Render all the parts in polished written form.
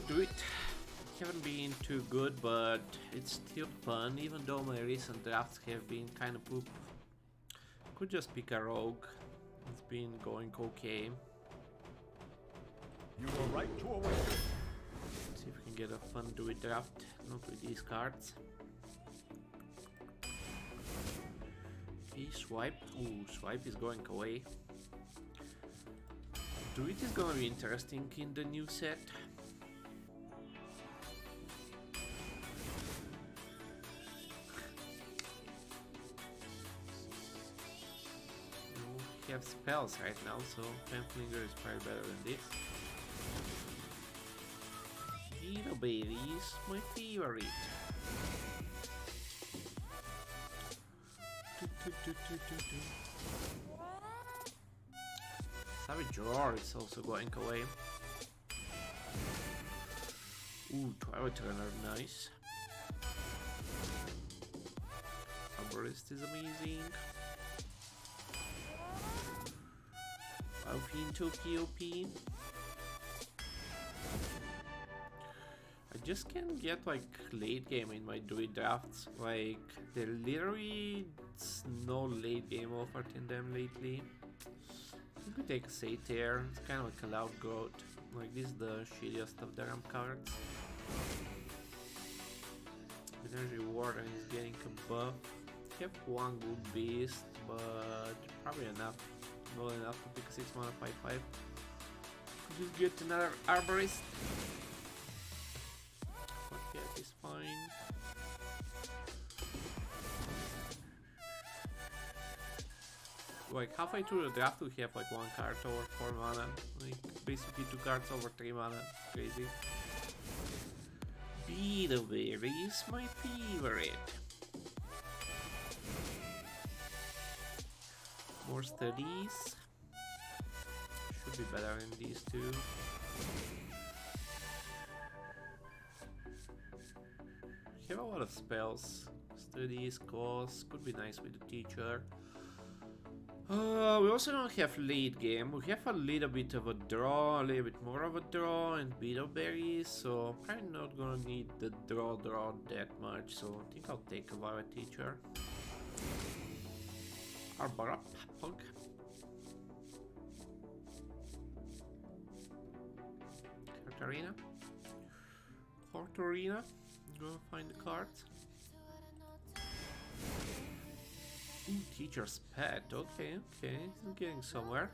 Druid. Haven't been too good, but it's still fun, even though my recent drafts have been kind of poop. Could just pick a rogue. It's been going okay. You were right to awaken. Let's see if we can get a fun Druid draft, not with these cards. Swipe. Ooh, swipe is going away. Druid is gonna be interesting in the new set. We have spells right now, so Fanflinger is probably better than this. Beetle Baby is my favorite. Savage Roar is also going away. Ooh, Twilight Runner, nice. Arborist is amazing. Alpine to POP. I just can't get like late game in my Druid drafts. Like, there literally is no late game offered in them lately. I think we take a Satyr. It's kind of like a loud goat. Like, this is the shittiest of the ramp cards. Energy Warden is getting a buff. We have one good beast, but probably enough. Not enough to pick a 6 mana 5/5. Could just get another Arborist. Okay, is fine. Like halfway through the draft we have like one card over 4 mana. Like basically 2 cards over 3 mana. Crazy. Beetleberry is my favorite. More studies. Should be better than these two. We have a lot of spells. Studies, cause, could be nice with the teacher. We also don't have late game. We have a little bit of a draw, a little bit more of a draw, and Beetleberries, so probably not gonna need the draw that much, so I think I'll take a Violet Teacher. Arbor Punk. Arena. Court Arena. Go find the cards. Ooh, Teacher's Pet. Okay, okay. I'm getting somewhere.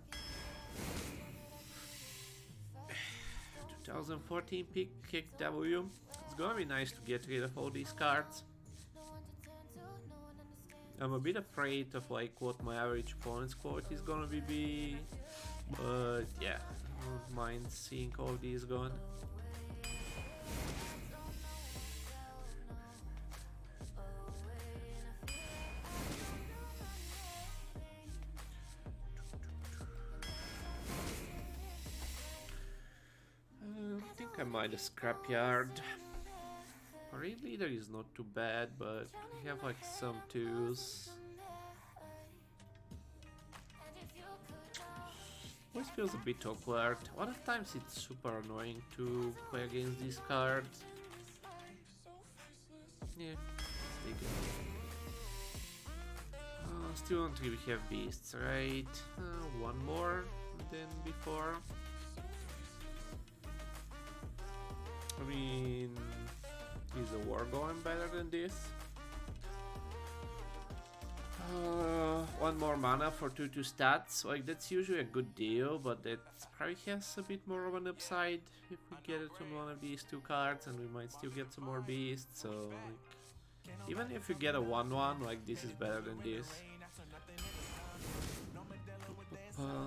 2014 pick W. It's gonna be nice to get rid of all these cards. I'm a bit afraid of like what my average opponent's quote is gonna be, but yeah, I don't mind seeing all these gone. I think I might a scrapyard. Raid Leader is not too bad, but we have like some twos. Always feels a bit awkward. A lot of times it's super annoying to play against these cards. Yeah, take it. Still don't really have beasts, right? One more than before. I mean, is the war going better than this? One more mana for 2/2 stats, like that's usually a good deal, but that probably has a bit more of an upside if we get it on one of these 2 cards, and we might still get some more beasts, so like, even if you get a 1/1, like this is better than this.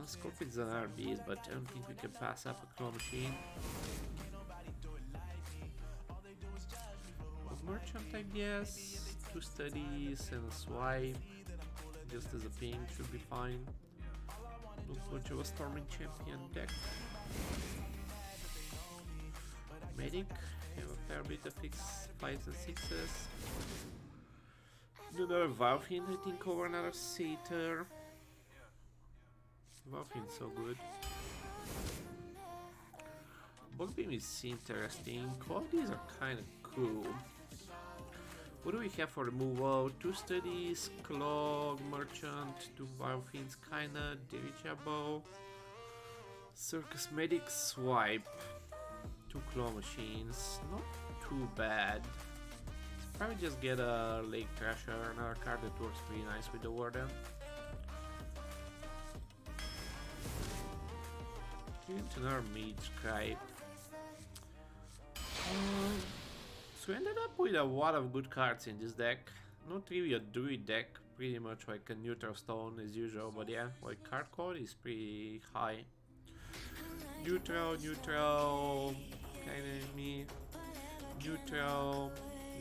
Scorpion's another beast, but I don't think we can pass up a claw machine. Merchant, I guess. 2 studies and a swipe. Just as a ping should be fine. Not much of a Storming Champion deck. Medic. Have a fair bit of 5s and 6s. Another Valfin, I think, over another Satyr. Valfin's so good. Beam is interesting. Qualities are kind of cool. What do we have for removal? 2 studies, clog, merchant, 2 biofins, kinda dirigible. Circus medic, swipe. 2 claw machines, not too bad. Probably just get a Lake Thrasher, another card that works pretty nice with the Warden. Into another Mage Scribe. So we ended up with a lot of good cards in this deck. Not really a Druid deck, pretty much like a neutral stone as usual, but yeah, like card quality is pretty high. Neutral, kind of me. Neutral.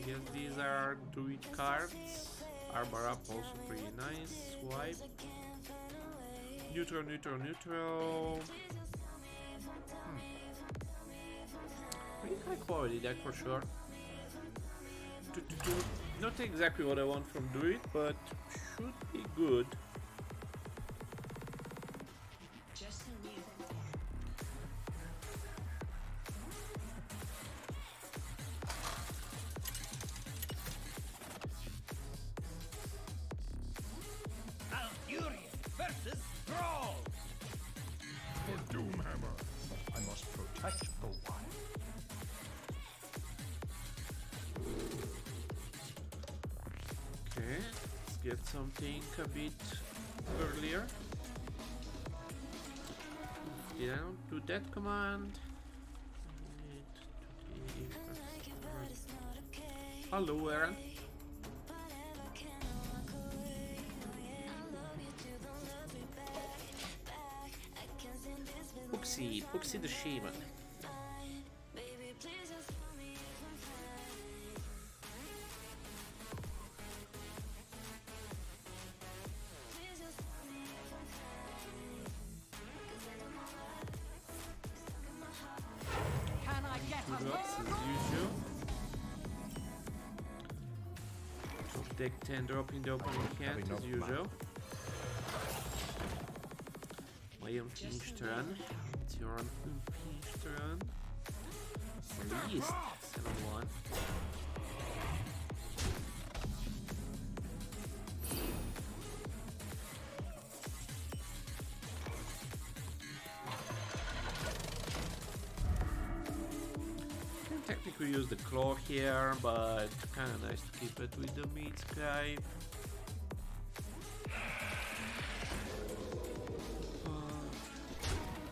Yes, these are Druid cards. Arbor Up also pretty nice. Swipe. Neutral. Pretty high quality deck for sure. Not exactly what I want from Druid, but should be good. Okay, let's get something a bit earlier. Did I not do that command? Hello, Aaron. Uxie the Shaman. Deck 10 drop in the opening hand as usual. My unfinished turn. It's your unfinished turn. At least 7-1. Technically use the claw here, but kind of nice to keep it with the Mage Scribe.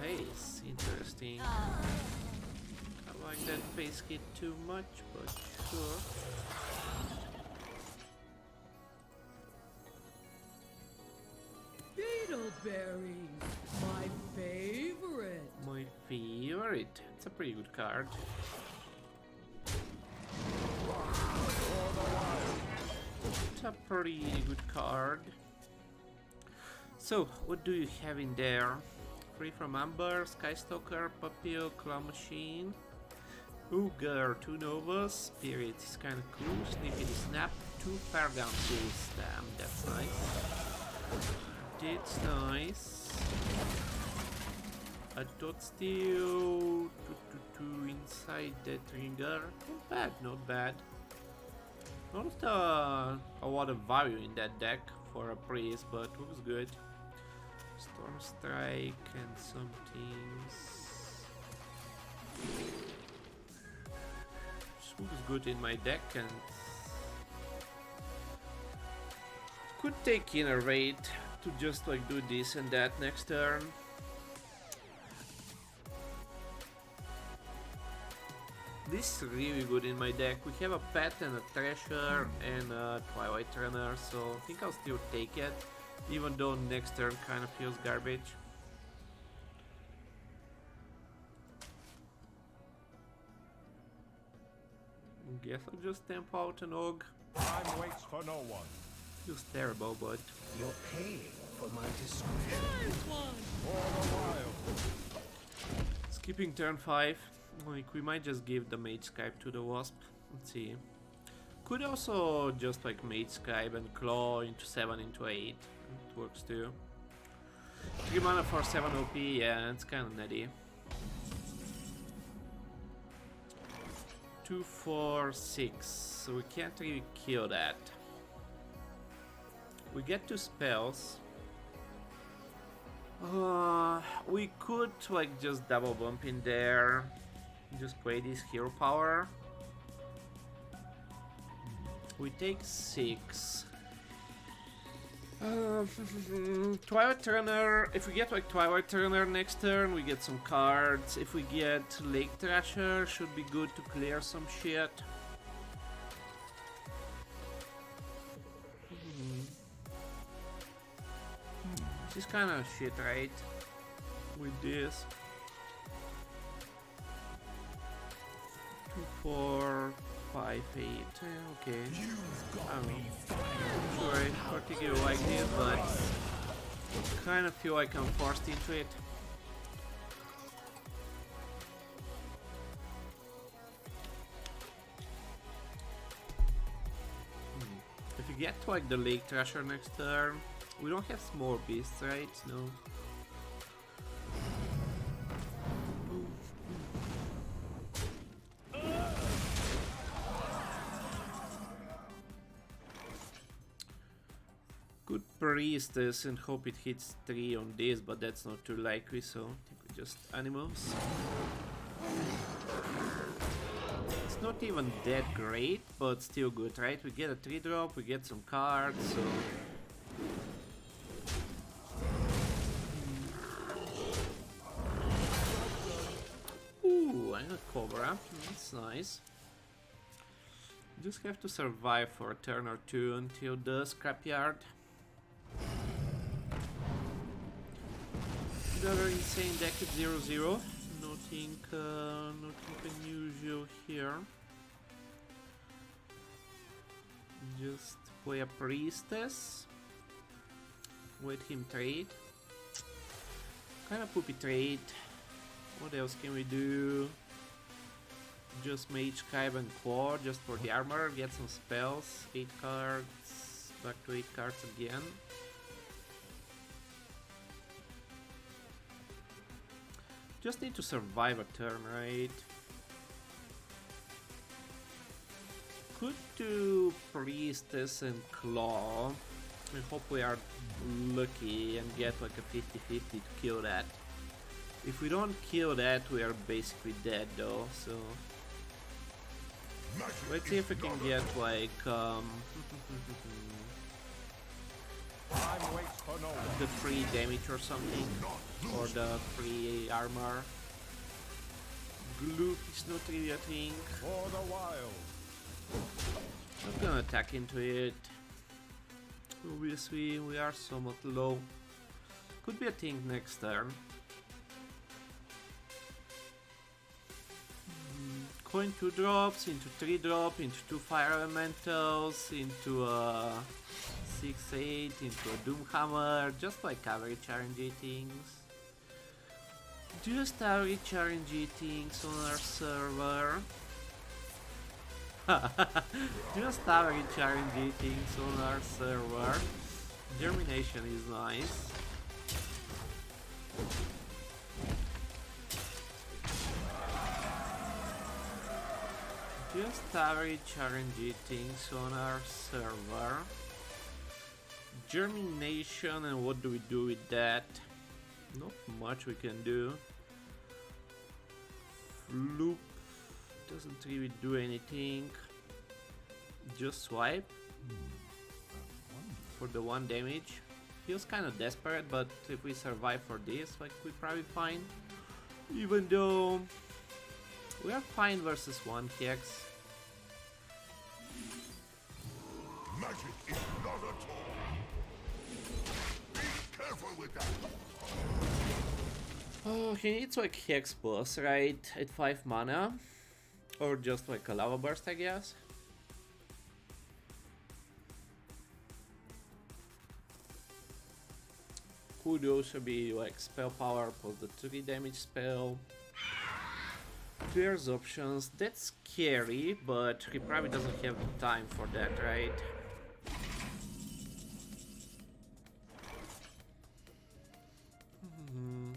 Face, interesting. I like that face hit too much, but sure. Beetleberries, my favorite. My favorite. It's a pretty good card. It's a pretty good card. So, what do you have in there? Free from Amber, Skystalker, Papil, Claw Machine, Ogre, 2 Novas, Spirit is kinda cool, Snippety Snap, 2 Paragon Tools, damn, that's nice. That's nice. A Dot Steel, 2 inside that ringer, not bad. Not a lot of value in that deck for a priest, but looks good. Storm Strike and some things. This looks good in my deck and could take Innervate to just like do this and that next turn. This is really good in my deck. We have a Pet and a Treasure and a Twilight Runner, so I think I'll still take it, even though next turn kind of feels garbage. Guess I'll just stamp out an Og. Time waits for no one. Feels terrible, but You're paying for my discretion. For the wild. skipping turn 5. Like, we might just give the Mage Scribe to the Wasp. Let's see. Could also just like Mage Scribe and Claw into 7 into 8. It works too. 3 mana for 7 OP, yeah, it's kinda nutty. 2, 4, 6. So we can't really kill that. We get 2 spells. We could like just double bump in there. Just play this hero power. We take 6. Twilight Runner. If we get like Twilight Runner next turn, we get some cards. If we get Lake Thrasher, should be good to clear some shit. This is kind of shit, right? With this. 2, 4, 5, 8. Okay. I don't know. Sure, I particularly like this, but kind of feel like I'm forced into it. If you get to like the Lake Thrasher next turn, we don't have small beasts, right? No. Could Priestess and hope it hits 3 on this, but that's not too likely, so I think we just animals. It's not even that great, but still good, right? We get a 3-drop, we get some cards, so... Ooh, I got Cobra, that's nice. Just have to survive for a turn or 2 until the scrapyard. Another insane deck at 0-0. Nothing unusual here. Just play a Priestess. Let him trade. Kinda poopy trade. What else can we do? Just Mage, Kybe and Claw just for the armor. Get some spells. 8 cards. Back to 8 cards again. Just need to survive a turn, right? Could do Priestess and Claw. I hope we are lucky and get like a 50-50 to kill that. If we don't kill that, we are basically dead though, so... Let's see if we can get like the free damage or something, or the free armor. Gloop is not really a thing. For the wild. Not gonna attack into it. Obviously, we are somewhat low. Could be a thing next turn. Coin 2 drops, into 3 drop, into 2 fire elementals, into a 6-8, into a Doomhammer, just like average RNG things. Just average RNG things on our server. Just average RNG things on our server. Germination is nice. Just average RNG things on our server. Germination, and what do we do with that? Not much we can do. Loop doesn't really do anything. Just swipe for the 1 damage. Feels kind of desperate, but if we survive for this, like, we're probably fine. Even though we are fine versus 1 Hex. Magic is not a toy. Be careful with that. Oh, he needs like Hex Plus, right? At 5 mana. Or just like a Lava Burst, I guess. Could also be like Spell Power plus the 3 damage spell. There's options. That's scary, but he probably doesn't have the time for that, right? Hmm.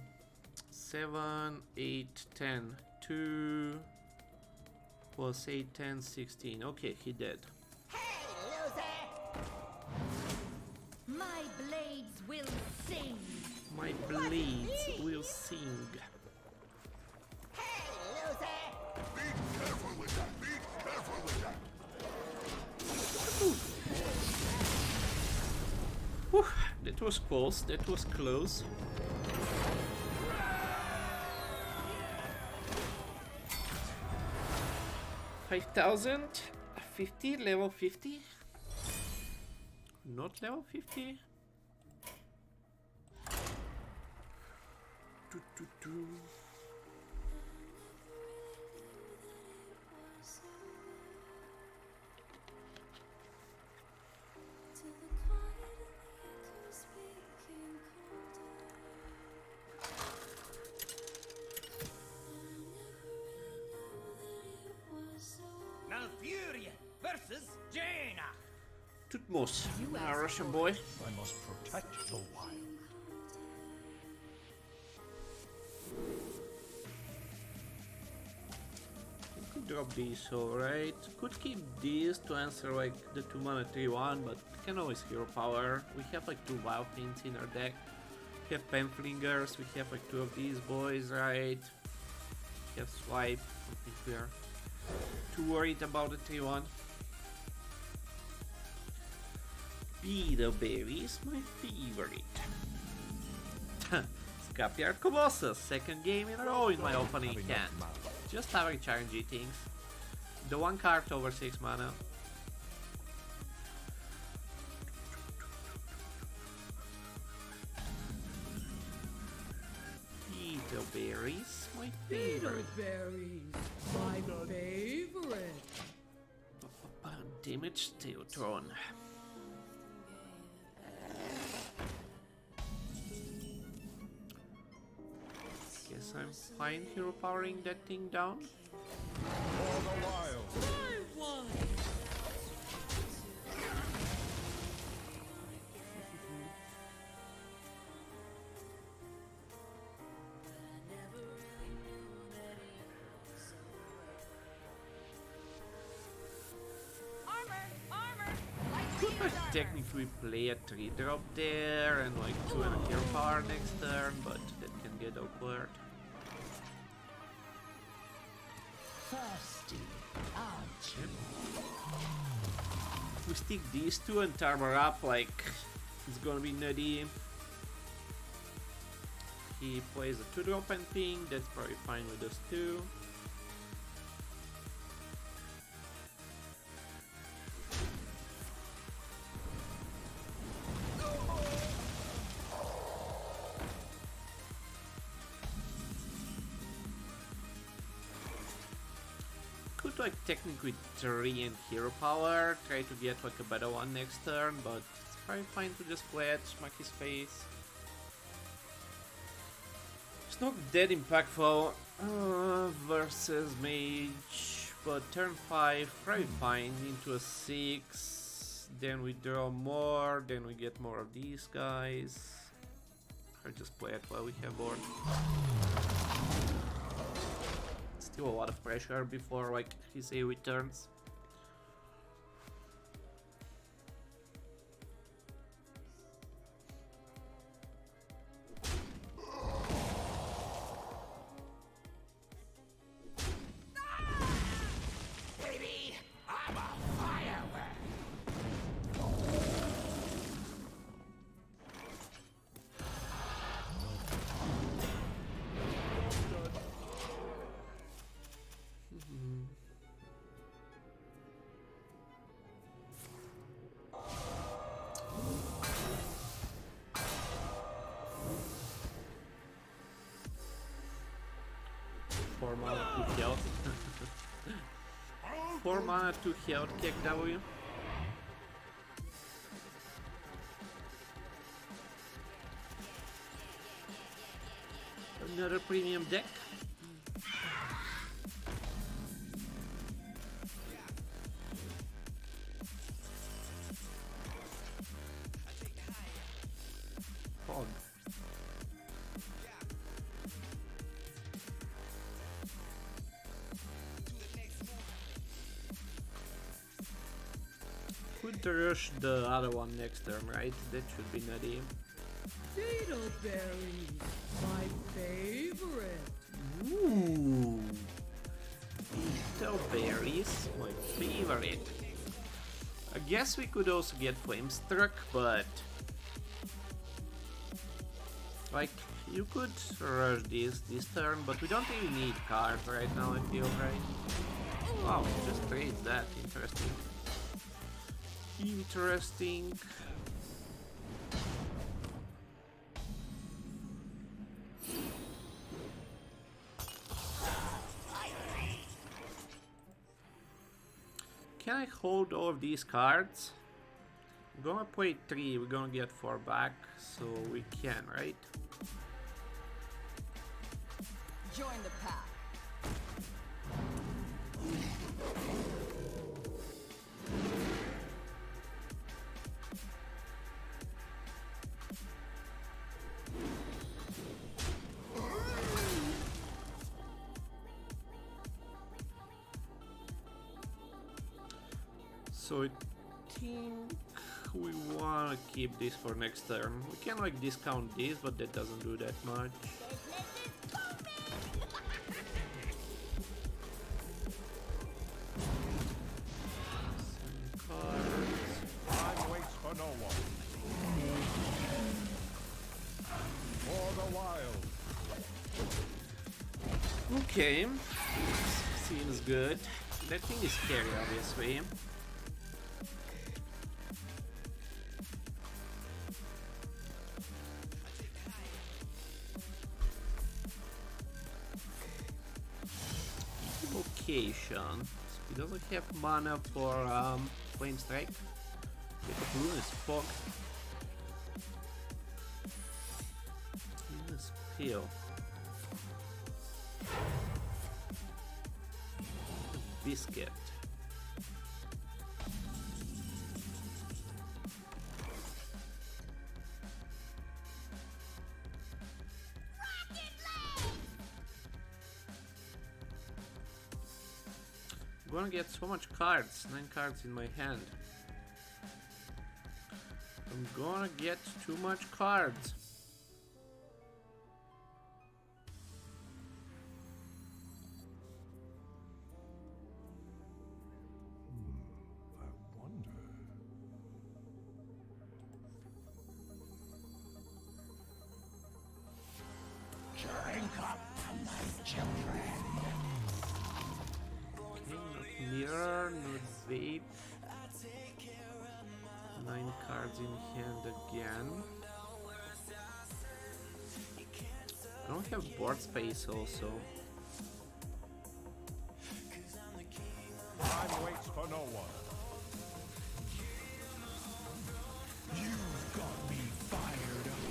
7, 8, 10, 2. Was 8, 10, 16. Okay, he dead. Hey, loser! My blades will sing. My blades will sing. Hey, loser! Be careful with that! Be careful with that! Whew, that was close. That was close. $5,050, level 50. Not level 50. Do. Malfurion versus Jaina. Tutmos, a Russian boy. I must protect the wild. Could drop these, alright. Could keep these to answer like the 2 mana 3-1, but we can always hero power. We have like 2 wild things in our deck. We have Penflingers, we have like 2 of these boys, right? We have Swipe, I don't think we are too worried about the 3-1. Beetleberry is my favorite. Scapiar Colossus, second game in a row in my opening hand. Just having RNG things. The 1 card over 6 mana. Beetleberries, my favorite. Beetleberries, my favorite. Damage Steeltron. Guess I'm fine hero powering that thing down. For the wild! I won. Could I technically play a 3-drop there and like 2 and a hero power next turn, but that can get awkward. Thirsty archer. If we stick these 2 and armor up, like it's gonna be nutty. He plays a 2-drop and ping, that's probably fine with us too. Could like technically 3 and hero power, try to get like a better one next turn, but it's probably fine to just flat, smack his face. It's not that impactful versus mage, but turn 5 probably fine into a 6, then we draw more, then we get more of these guys. Or just play it while we have board. Still a lot of pressure before like his AoE turns. Baby, I'm a firework. Four mana to health. 4 mana to health kick W. Another premium deck. Fog. to rush the other one next turn, right? That should be nutty. Beetle berries, my favorite. Ooh. Beetle berries, my favorite. I guess we could also get Flamestruck, but like you could rush this turn, but we don't even need cards right now, I feel, right? Wow, just trade that. Interesting. Interesting. Can I hold all of these cards? I'm gonna play 3, we're gonna get 4 back, so we can, right? Join the pack. So I think we wanna keep this for next turn. We can like discount this, but that doesn't do that much. Some cards. Time waits for no one. For the wild. Okay, seems good. That thing is scary, obviously. Evocation. He doesn't have mana for Flame Strike. Because Luna's Fog. Luna's Peel. Biscuit. I'm gonna get so much cards, 9 cards in my hand. I'm gonna get too much cards. I wonder. Drink up to my children. Mirror, not vape. 9 cards in hand again. I don't have board space also. Time waits for no one. You've got me fired up.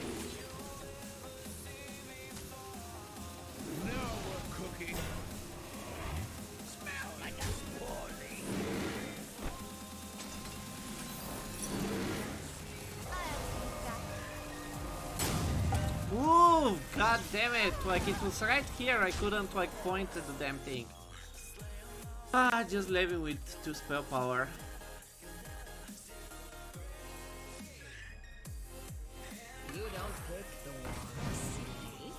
Now we're cooking. Smell like a swollen. Ooh, god damn it! Like it was right here, I couldn't like point at the damn thing. Ah, just leaving with 2 spell power. You don't pick the one, see?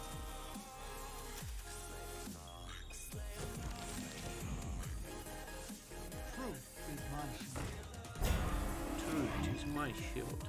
Truth is my shield.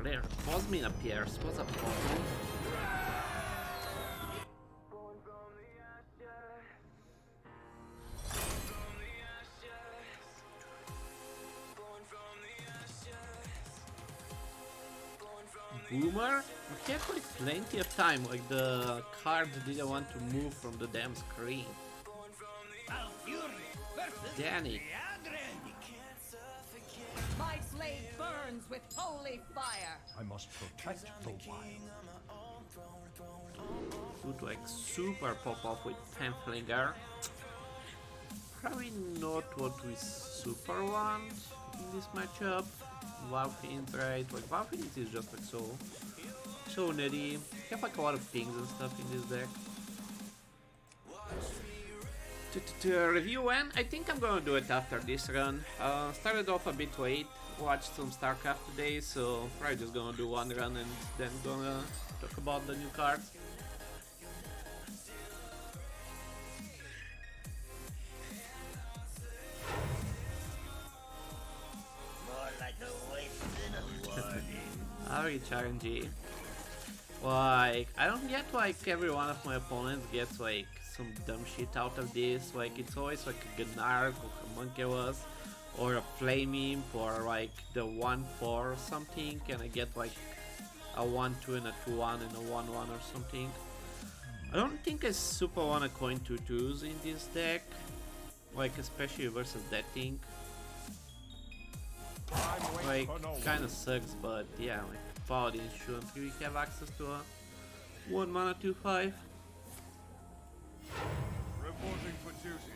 Rare Cosmin appears. What's up, Cosmin? Boomer? We had like plenty of time, like the card didn't want to move from the damn screen. Danny. My blade burns with holy fire. I must protect the wild. Would like super pop off with Pamphlinger. Probably not what we super want in this matchup. Wowfiends, right? Like Wowfiends is just like so nutty. You have like a lot of pings and stuff in this deck. To review when, I think I'm gonna do it after this run. Started off a bit late, watched some StarCraft today, so probably just gonna do one run and then gonna talk about the new cards. Average RNG. Like, I don't get like every one of my opponents gets like some dumb shit out of this. Like, it's always like a Gnark or a Monkeywas or a Flame Imp or like the 1-4 or something, and I get like a 1-2 and a 2-1 and a 1-1 or something. I don't think I super want to coin 2-2s in this deck, like especially versus that thing. Like, kinda sucks, but yeah, like Paladin shouldn't really have access to a 1 mana 2/5. Reporting for duty.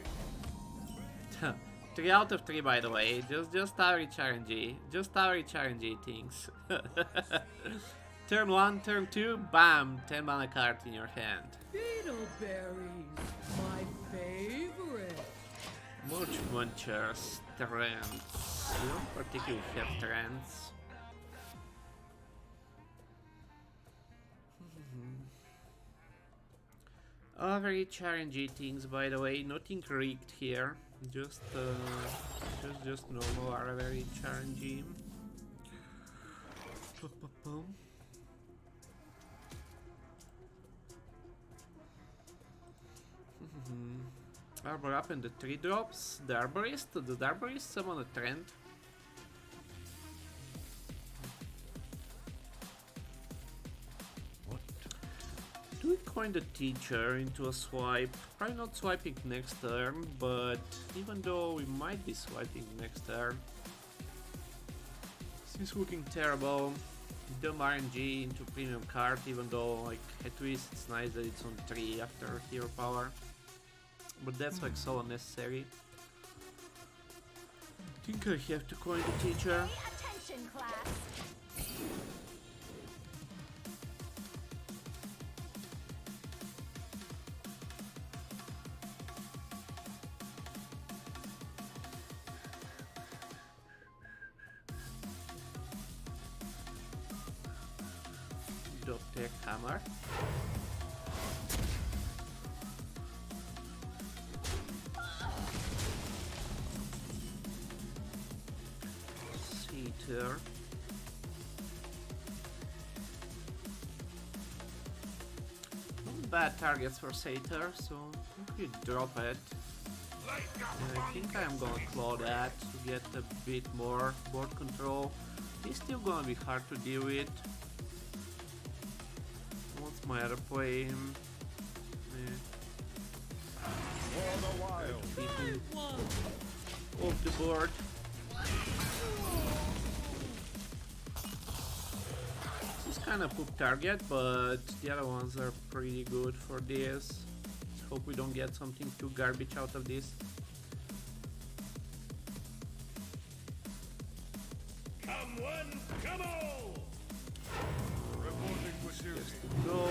3 out of 3 by the way, just average RNG. Just average RNG things. Turn 1, turn 2, bam! 10 mana card in your hand. Beetle berries, my favorite. Much Munchers, Strengths. You don't particularly have Strengths. Average RNG things, by the way, nothing rigged here. Just normal average RNG. Arbor up and the 3 drops. The Arborist summon a trend. Do we coin the teacher into a swipe? Probably not swiping next turn, but even though we might be swiping next turn, this is looking terrible. Dumb RNG into premium card, even though like at least it's nice that it's on 3 after hero power. But that's like so unnecessary. I think I have to coin the teacher. Pay attention, class. Dr. Hammer. Seater. Not bad targets for Satyr, so I think we drop it. And I think I'm gonna claw that to get a bit more board control. He's still gonna be hard to deal with. What's my other play? For the wild. Keep him off the board. This is kind of poop target, but the other ones are pretty good for this. Hope we don't get something too garbage out of this. Come one, come all. Reporting for duty. Go.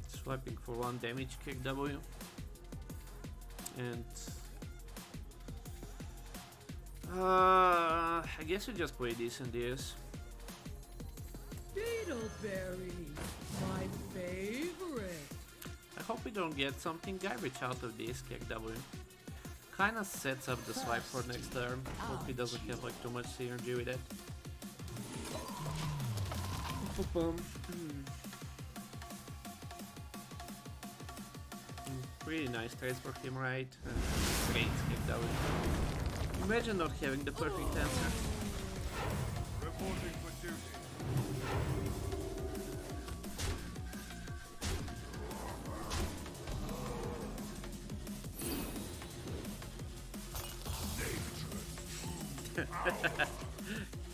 Swiping for 1 damage, kick W. And I guess we just play this and this. Beetle berries, my favorite. I hope we don't get something garbage out of this kick W. Kinda sets up the swipe for next turn. Hope he doesn't have like too much synergy with it. Pretty nice trades for him, right? Great kick W. Imagine not having the perfect answer. Reporting for duty.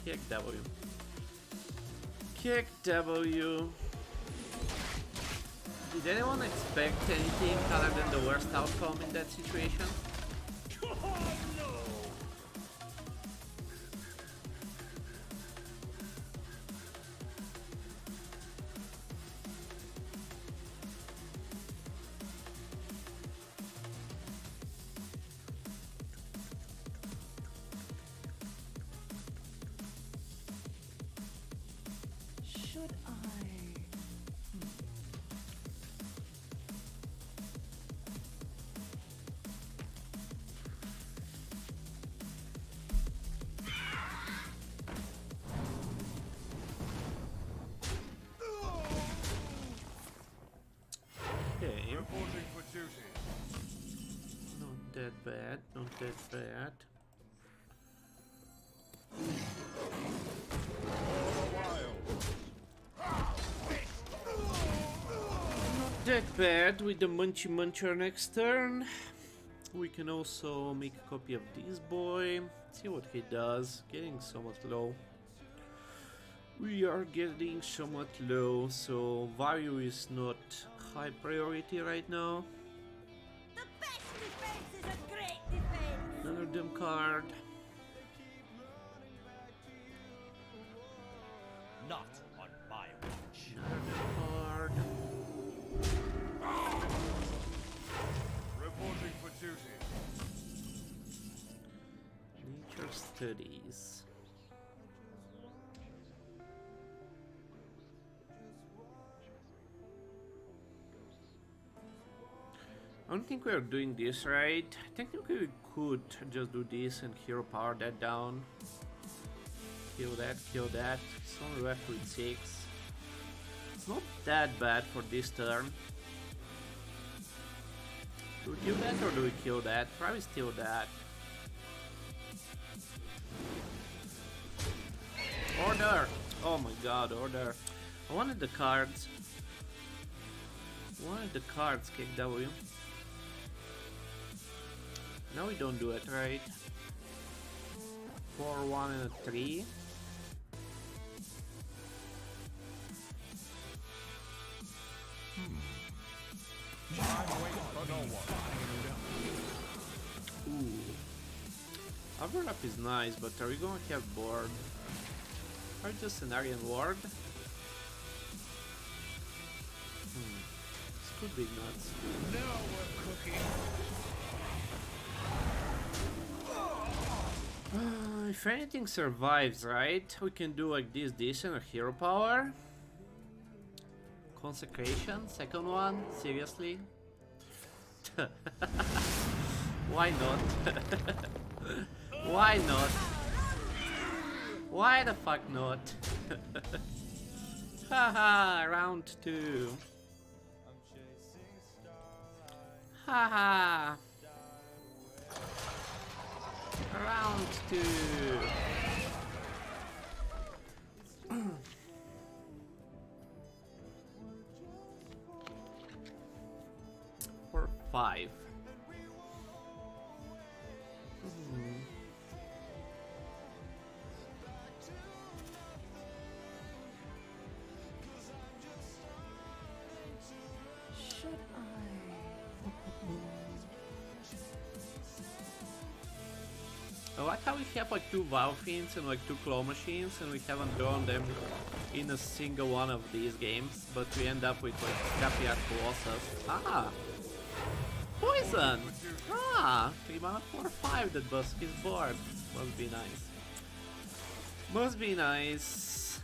Kick W. Kick W. Did anyone expect anything other than the worst outcome in that situation? Should I? Okay, Reporting for duty. not that bad, not that bad. Not that bad with the Munchy Muncher next turn. We can also make a copy of this boy, see what he does. Getting somewhat low. We are getting somewhat low, so value is not high priority right now. The best defense is a great defense. Another dumb card. Not on my watch. Another dumb card. Reporting for duty. Nature studies. I don't think we are doing this right. Technically we could just do this and hero power that down. Kill that, kill that. It's only left with 6. It's not that bad for this turn. Do we kill that or do we kill that? Probably still that. Order! Oh my god, order. I wanted the cards. I wanted the cards, kick W. No, we don't do it, right? 4, 1, and a 3. Ooh. Overlap is nice, but are we going to have board? Or just an Aryan Ward? This could be nuts. Now we're cooking. If anything survives, right? We can do like this and a hero power. Consecration, second one, seriously? Why not? Why not? Why the fuck not? Haha, round 2. Haha. Round 2. Or 5. Should I? I like how we have like 2 Valfiends and like 2 claw machines and we haven't drawn them in a single one of these games, but we end up with like Capiar Colossus. Ah! Poison! Ah! 3 mana 4/5 that busts his board. Must be nice. Must be nice.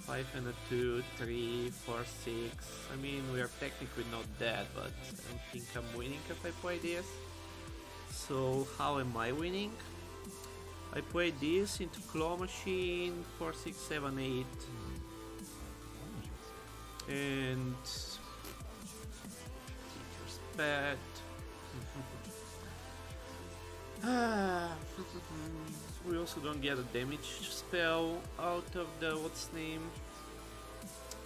5 and a 2, 3, 4, 6. I mean, we are technically not dead, but I don't think I'm winning if I play this. So how am I winning? I play this into claw machine 4, 6, 7, 8, and teacher's pet. We also don't get a damage spell out of the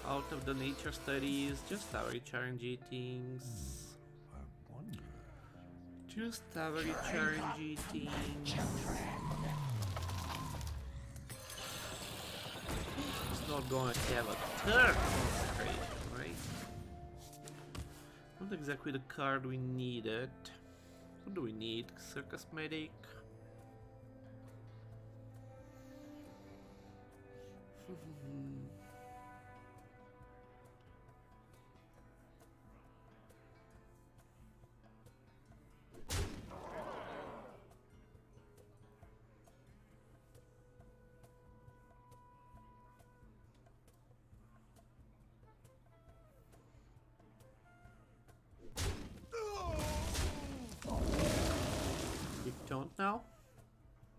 out of the nature studies. Just average RNG things. Just average RNG things. not gonna have a third concentration, right? Not exactly the card we needed. What do we need? Circus Medic? Big taunt now?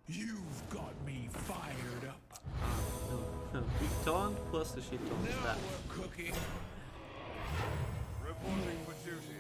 You've got me fired up. No. Big taunt plus the shit taunt Now back. we're cooking. Reporting for duty.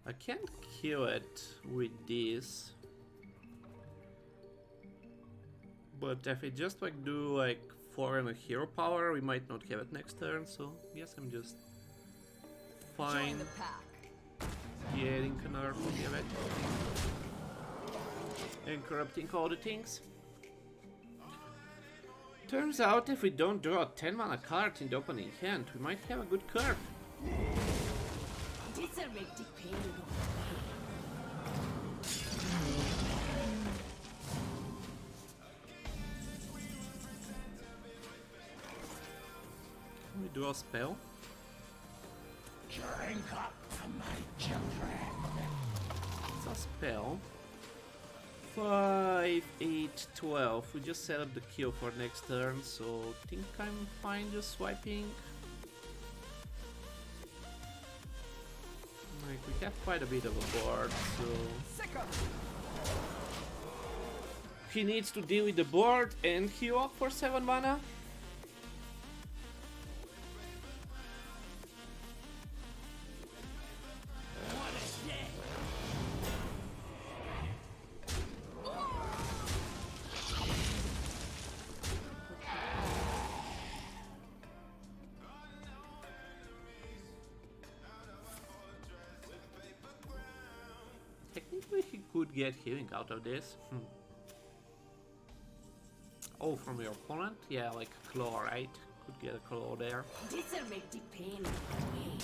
I can't kill it with this. But if I just like do like 4 and a hero power, we might not have it next turn, so guess I'm just fine Join the pack. getting another copy of it. And corrupting all the things. Turns out if we don't draw a 10 mana card in the opening hand, we might have a good curve. This'll make the pain go. We do a spell. Drink up for my children. It's a spell. 5, 8, 12. We just set up the kill for next turn, so I think I'm fine just swiping. Like, we have quite a bit of a board, so he needs to deal with the board and he walk for 7 mana. Technically he could get healing out of this. Oh, from your opponent? Yeah, like a claw, right? Could get a claw there. This'll make the pain go away.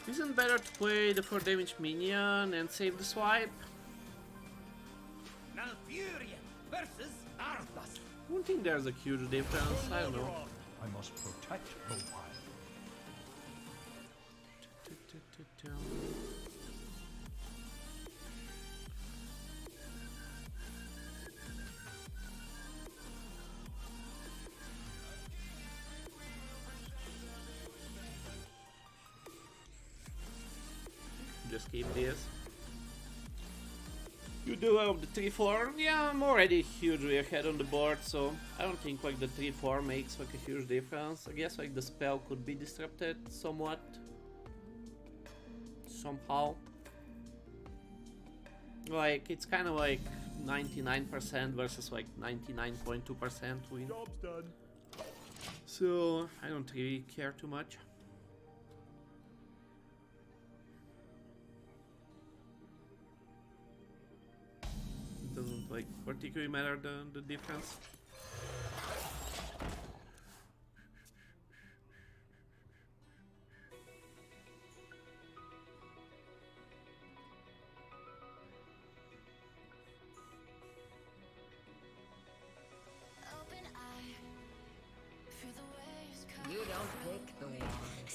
Isn't better to play the 4 damage minion and save the swipe? Malfurion versus Arthas. I don't think there's a huge difference, I don't know. I must protect the wild. Just keep this. You do have the 3-4. Yeah, I'm already hugely ahead on the board, so I don't think like the 3-4 makes like a huge difference. I guess like the spell could be disrupted somewhat. Somehow. Like, it's kind of like 99% versus like 99.2% win. Job's done. So, I don't really care too much. Doesn't like particularly matter the difference. You don't pick the ones.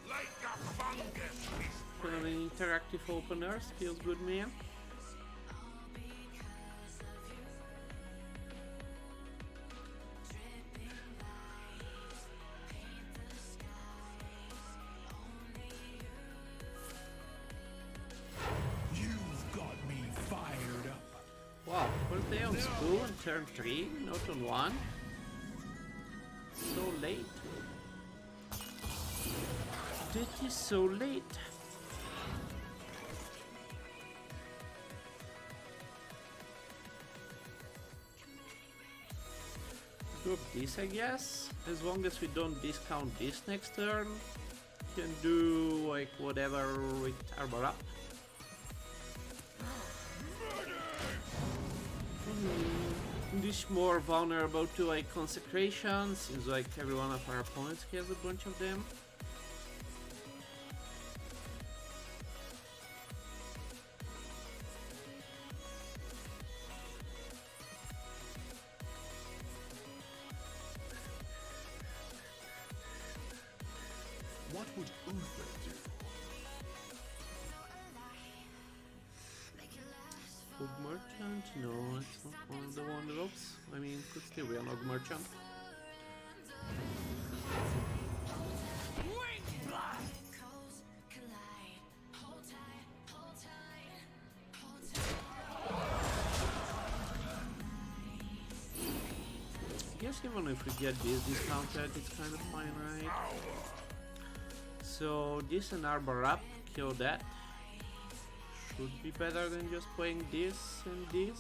Like a fungus. Put on an interactive opener, feels good, man. You've got me fired up. Wow, birthday on school on turn 3, not on 1. So late. That is so late. Group this, I guess. As long as we don't discount this next turn, can do like whatever with Arbor up. This more vulnerable to like consecration, seems like every one of our opponents has a bunch of them. Og merchant? No, it's not one of the wonders. I mean, could still be an og merchant. I guess even if we get this discounted, it's kind of fine, right? So this and Arbor up, kill that. Should be better than just playing this and this.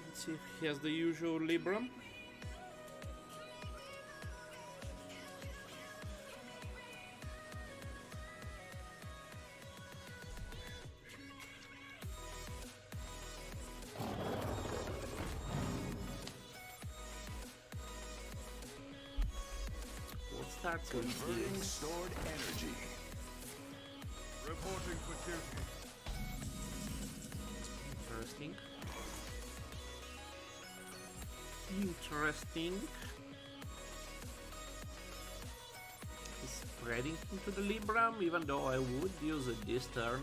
Let's see if he has the usual Libram. Starts with Converting this. stored energy. Reporting for duty. Interesting. Interesting. He's spreading into the Libram, even though I would use it this turn.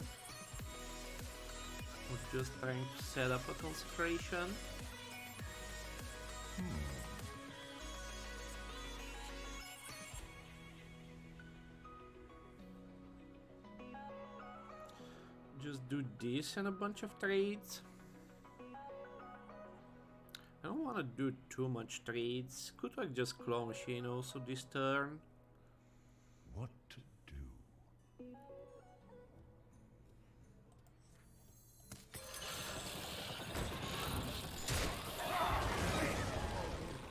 I was just trying to set up a consecration. Just do this and a bunch of trades. I don't want to do too much trades. Could like just claw machine also this turn. What to do?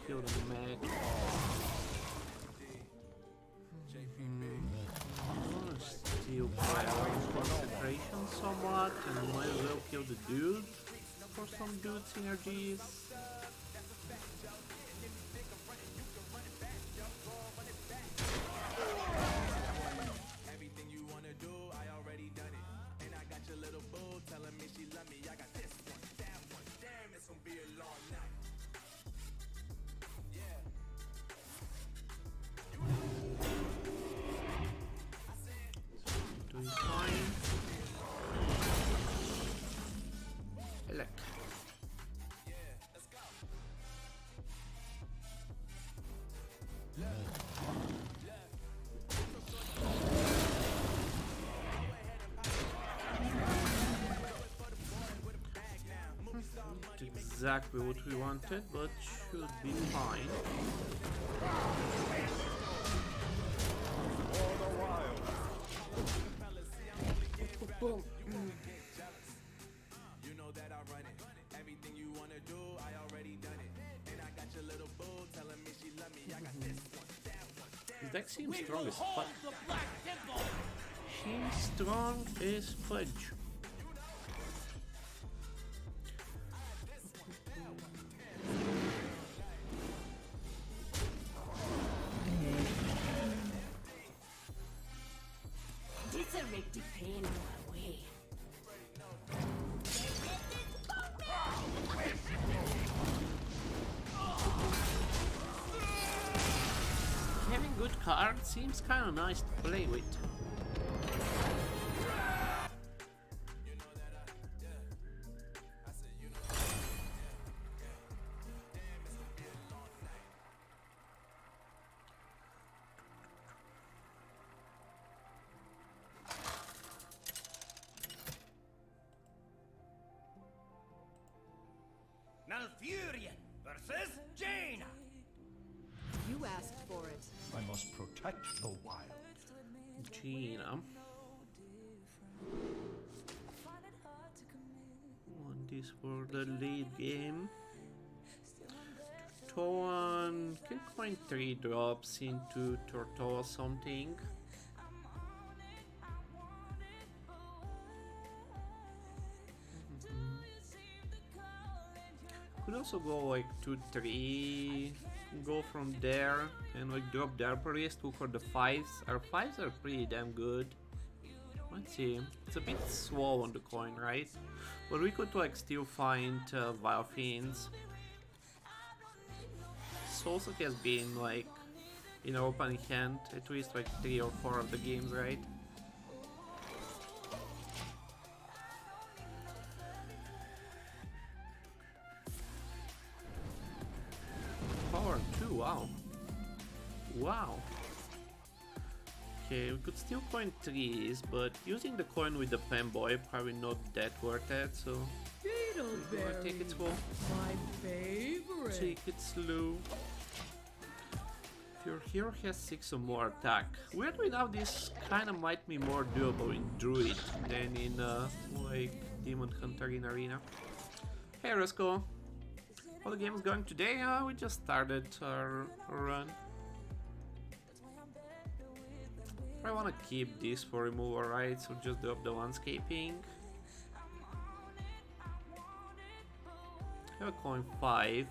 Kill the mag. Steal priority concentration somewhat, and might as well kill the dude for some dude synergies. Everything you wanna do, I already done it. And I got your little boo telling me she love me. I got this one, that one. Damn, it's gonna be a long night. Yeah. Doing fine. Elect. Not exactly what we wanted, but should be fine. You know that I run it. Everything you wanna do, I already done it. And I got your little boo telling me she love me. I got this one, that one. His deck seems strong as fuck. She's strong as fudge. It's a Rick pain away. Having good cards seems kinda nice to play with. Malfurion versus Jaina. You asked for it. I must protect the wild. Gina. Want this for the late game. Toan can coin 3 drops into Tortoise something. Could also go like 2-3, go from there and like drop the Arborist, look for the 5s. Our 5s are pretty damn good. Let's see. It's a bit slow on the coin, right? But we could like still find Vile Fiends. Also has been like in our opening hand at least like 3 or 4 of the games, right? Power 2, wow. Wow. Okay, we could still coin 3s, but using the coin with the fanboy probably not that worth it, so we're gonna take it slow. My favorite. Take it slow. Your hero has 6 or more attack. Weirdly enough, this kinda might be more doable in Druid than in like Demon Hunter in Arena. Hey Roscoe, how the game is going today? We just started our run. I wanna keep this for removal, right? So just drop the landscaping. Have a coin 5.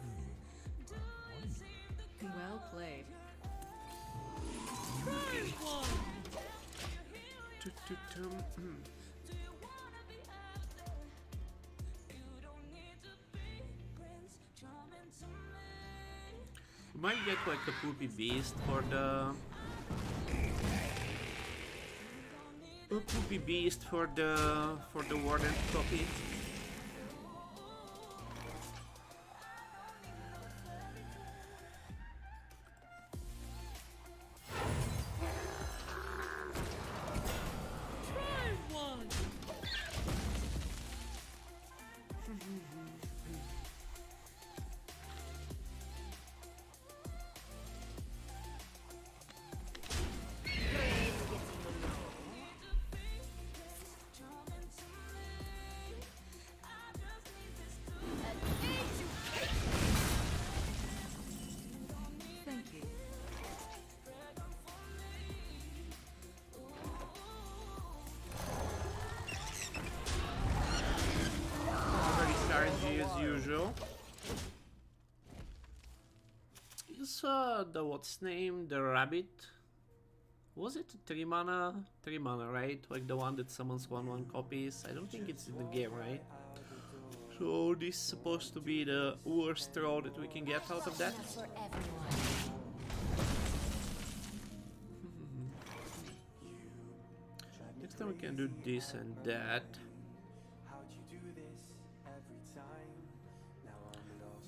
Well played. We might get like a poopy beast for the warden copy. Thank you. Very RNG as usual. Is the what's name, the rabbit? Was it 3 mana? 3 mana, right? Like the one that summons 1/1 copies. I don't think it's in the game, right? So this is supposed to be the worst throw that we can get out of that. For everyone. Next time we can do this and that.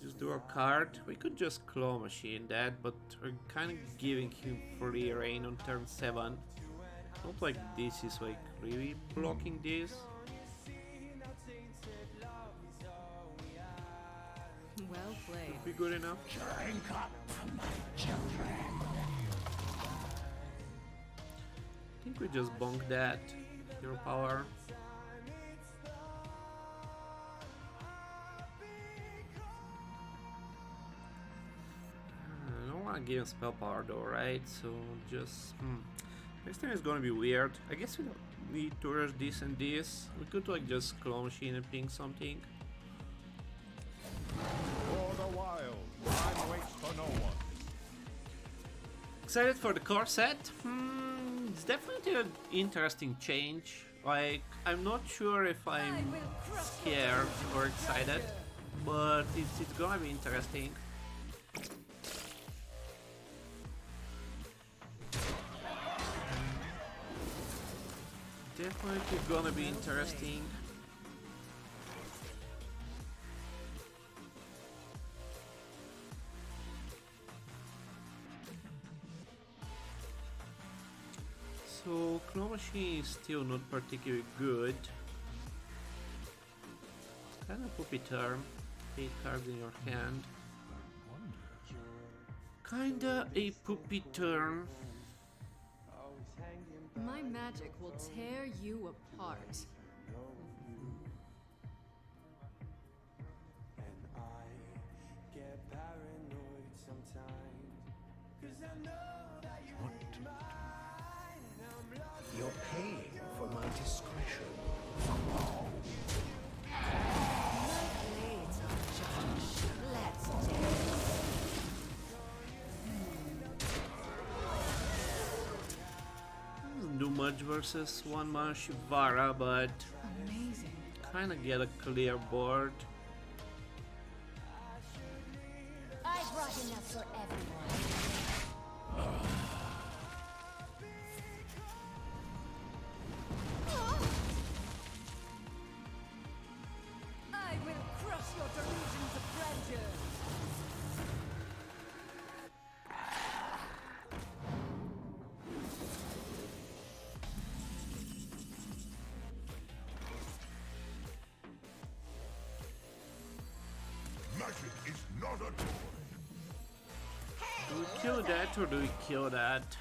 Just do a card. We could just claw machine that, but we're kind of giving him free reign on turn 7. Not like this is like really blocking this. Well played. Be good enough. Drink up from my children. I think we just bonk that. Hero power. I don't want to give him spell power though, right? So just next time is gonna be weird. I guess we don't need to rush this and this. We could like just claw machine and ping something. For the wild, time waits for no one. Excited for the core set? It's definitely an interesting change. Like, I'm not sure if I'm scared or excited, but it's gonna be interesting. Definitely gonna be interesting. So, Claw Machine is still not particularly good. Kind of poopy turn. 8 cards in your hand. Kinda a poopy turn. My magic will tear you apart. You're paying for my discretion. Blades are just. Let's dance. Doesn't do damage versus 1 mana Shivara, but Amazing. kinda get a clear board. I brought enough for everyone. I will crush your delusions of grandeur. Magic is not a toy. Do we kill that or do we kill that?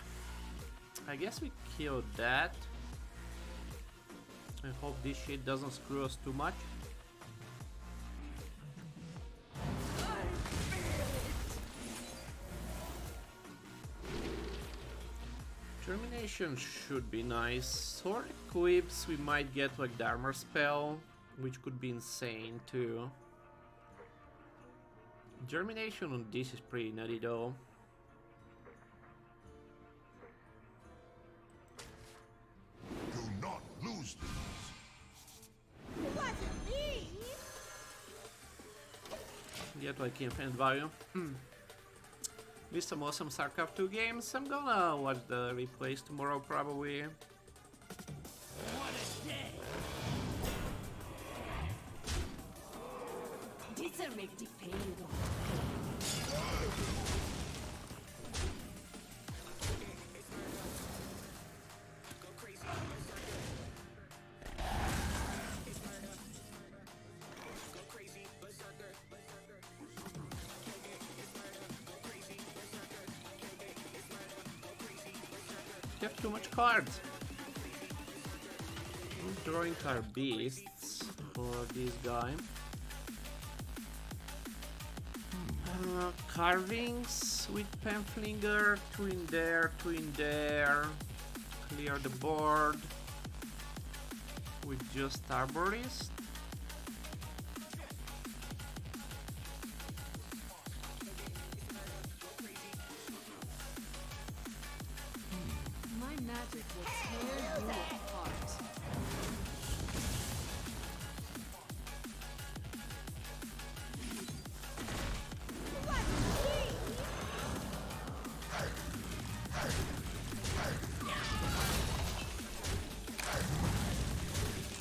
I guess we kill that. I hope this shit doesn't screw us too much. Termination should be nice. Sword equips, we might get like the armor spell, which could be insane too. Germination on this is pretty nutty though. Do not lose these. It wasn't me! Get like infinite value. With some awesome StarCraft 2 games. I'm gonna watch the replays tomorrow probably. Dieser make the pain go. You have too much cards. I'm drawing card beasts for this guy. Carvings with Penflinger, 2 in there, 2 in there. Clear the board with just Arborist. My magic will tear you apart.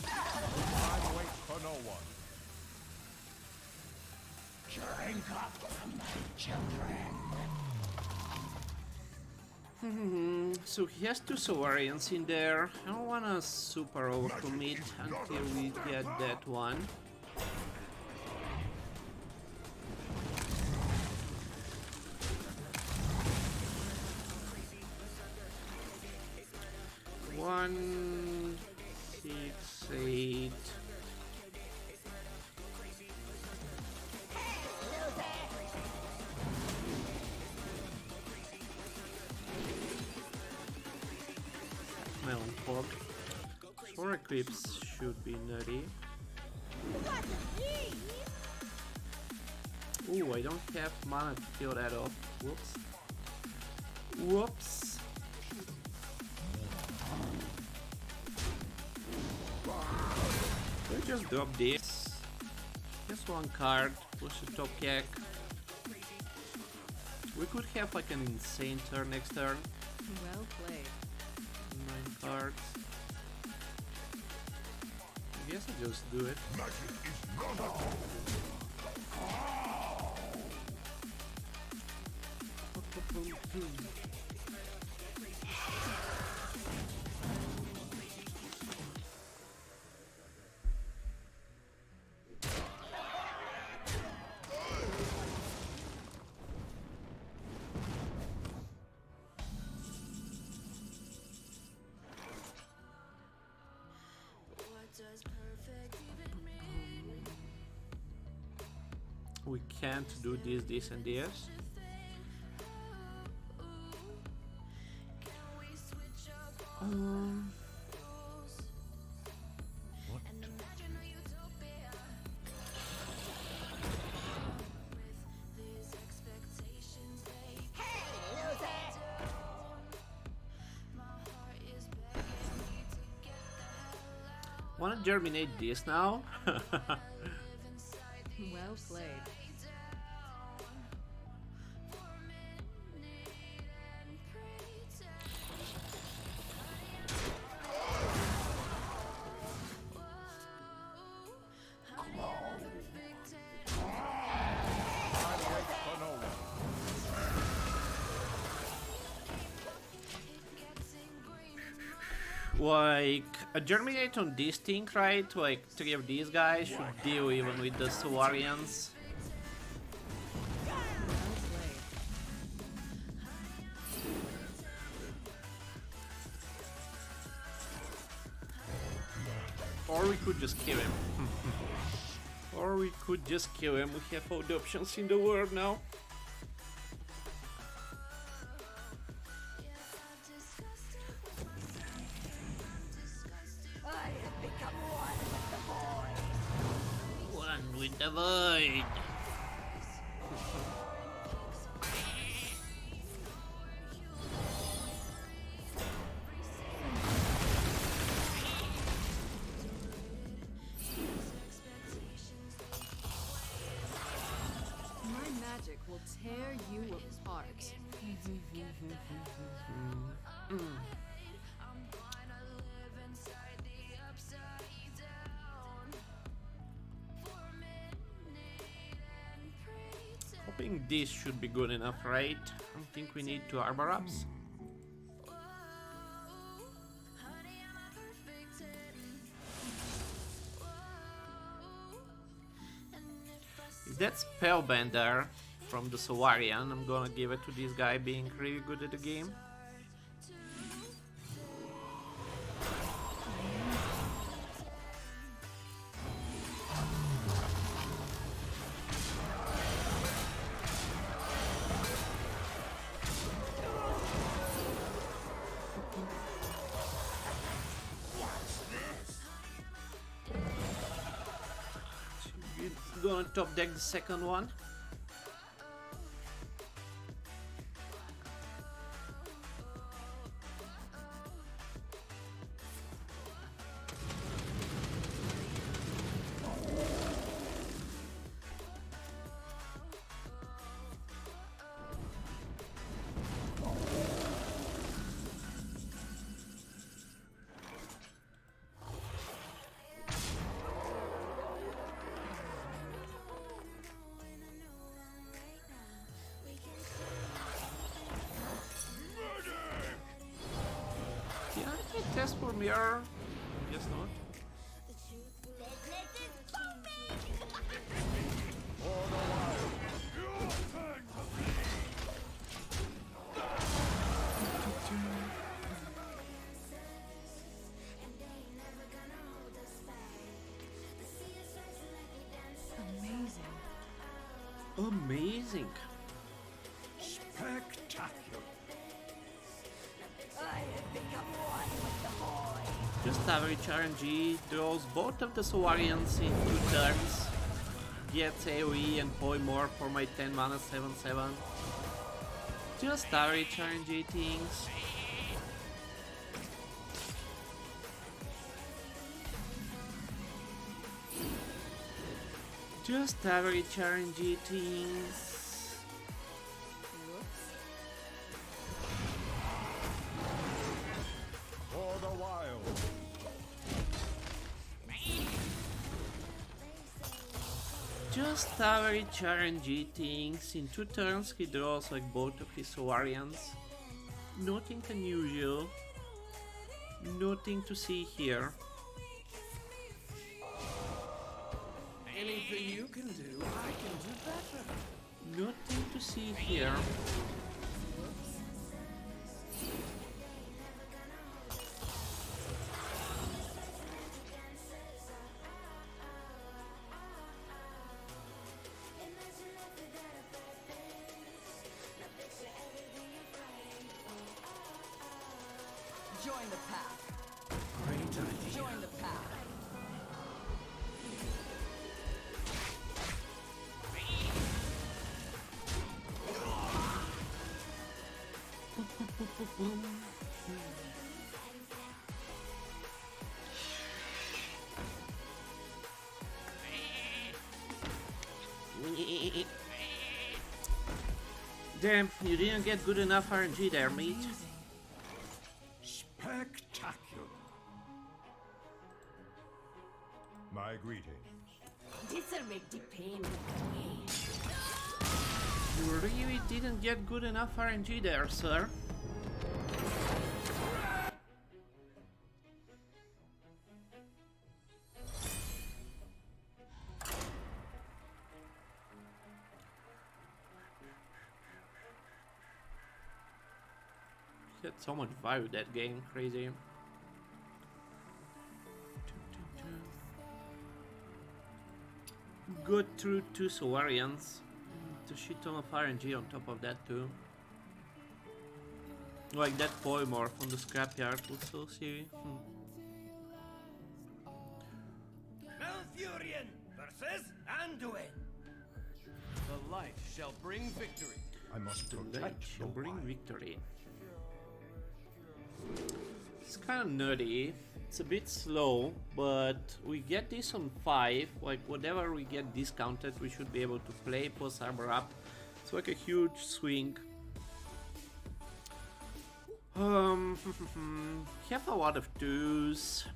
I wait for no one. Drink up from my children. So he has 2 Solarians in there. I don't wanna super overcommit until we get that one. One, 6, 8. Melon Fog. Sword Eclipse should be nutty. It wasn't me! Ooh, I don't have mana to kill that off. Whoops. Whoops. Let's just drop this. Just 1 card, push the top deck. We could have like an insane turn next turn. Well played. 9 cards. I guess I just do it. Magic is not a toy. We can't do this, and this. Wanna germinate this now? Well played. Like, a germinate on this thing, right? Like, 3 of these guys should deal even with the Saurians. Well played. Or we could just kill him. Or we could just kill him. We have all the options in the world now. I have become one with the void. One with the void. My magic will tear you apart. Hoping this should be good enough, right? I don't think we need 2 armor ups. If that's Spellbender from the Saurian, I'm gonna give it to this guy being really good at the game. Gonna top deck the second one. Yeah, I can test for mirror. Guess not. Amazing. Amazing. Spectacular. I have become one with the void. Just average RNG draws both of the Saurians in 2 turns. Gets AoE and more for my 10 mana 7/7. Just average RNG things. Just average RNG things. For the wild. Just average RNG things. In 2 turns he draws like both of his Saurians. Nothing unusual. Nothing to see here. Anything you can do, I can do better. Nothing to see here. Join the pack. Great idea. Join the pack. Damn, you didn't get good enough RNG there, mate. Spectacular. My greetings. This'll make the pain go away. You really didn't get good enough RNG there, sir. He had so much vibe that game, crazy. Good through 2 Solarians. To shit ton of RNG on top of that too. Like that polymorph on the scrapyard was so silly. Malfurion versus Anduin. The light shall bring victory. I must That protect the shall bring wild. victory. It's kind of nerdy. It's a bit slow, but we get this on 5. Like whatever we get discounted, we should be able to play post armor up. It's like a huge swing. Have a lot of 2s.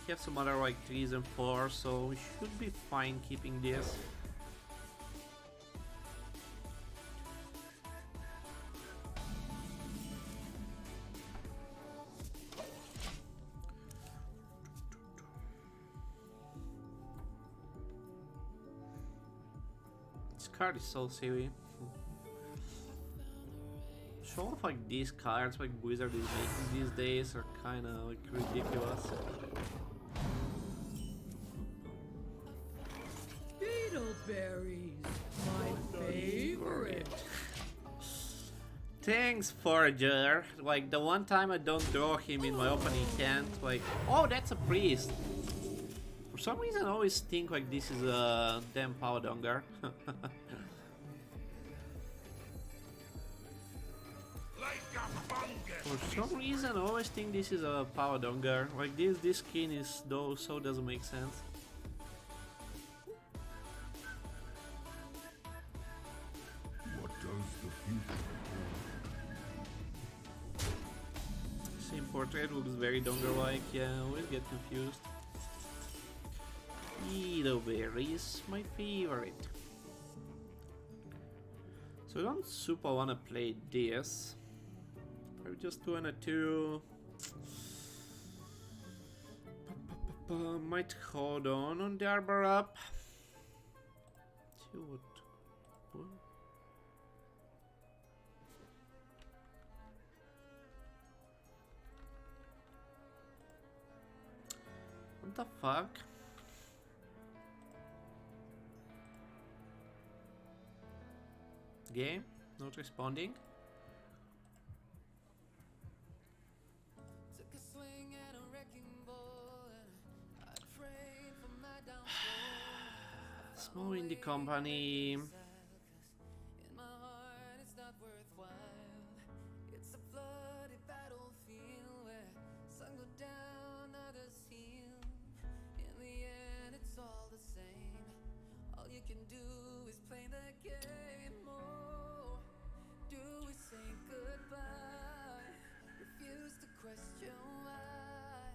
Have some other like 3s and 4s, so we should be fine keeping this. This card is so silly. Show off like these cards like Wizard is making these days are kinda like ridiculous. Beetleberries, my favorite. Thanks, Forager. Like the one time I don't draw him in my opening hand, like, oh, that's a priest. For some reason I always think like this is a damn Powdonger. Like a fungus. For some reason I always think this is a Powdonger. Like this skin is though so doesn't make sense. What does the future hold? Same portrait looks very Donger-like. Yeah, I always get confused. Beetleberry is my favorite. So I don't super wanna play this. Probably just 2 and a 2. Might hold on the arbor up. See what. What the fuck? Game? Not responding? Took a swing at a wrecking ball and I prayed for my downfall. Small indie company. In my heart it's not worthwhile. It's a bloody battlefield where some go down, others heal. In the end it's all the same. All you can do is play the game. Oh, do we say goodbye? Refuse to question why.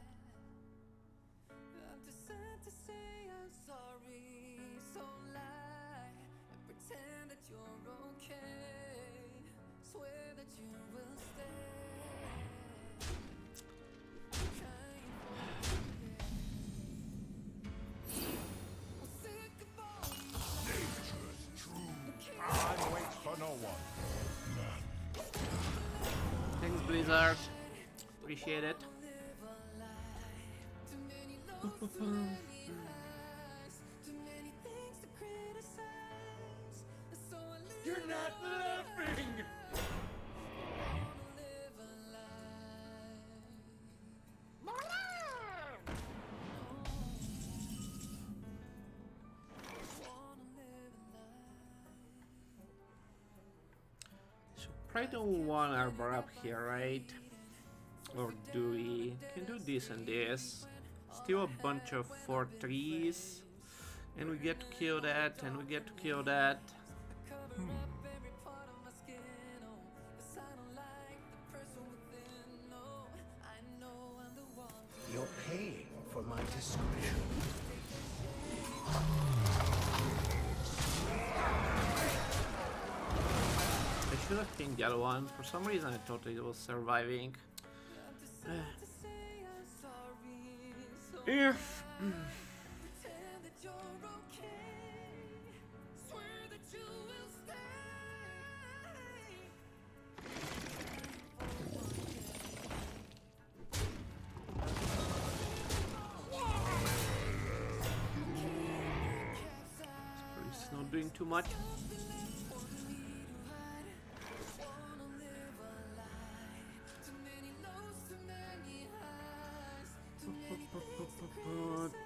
I'm too sad to say I'm sorry, so lie and pretend that you're okay. Swear that you will stay. Trying for sick of all Nature's true. Time waits for no one. Thanks, Blizzard. Appreciate it. too many lows, too many highs, too many things to criticize. So I live You're not laughing. live a lie. Wanna live a lie. So probably don't want arbor up here, right? Or do we? Can do this and this. Still a bunch of 4-3s. And we get to kill that, and we get to kill that. Cover up every part of my skin. my discretion. I should have pinged the other one. For some reason I thought it was surviving. Yeah. Pretend that you're okay. Swear that you will stay. It's not doing too much.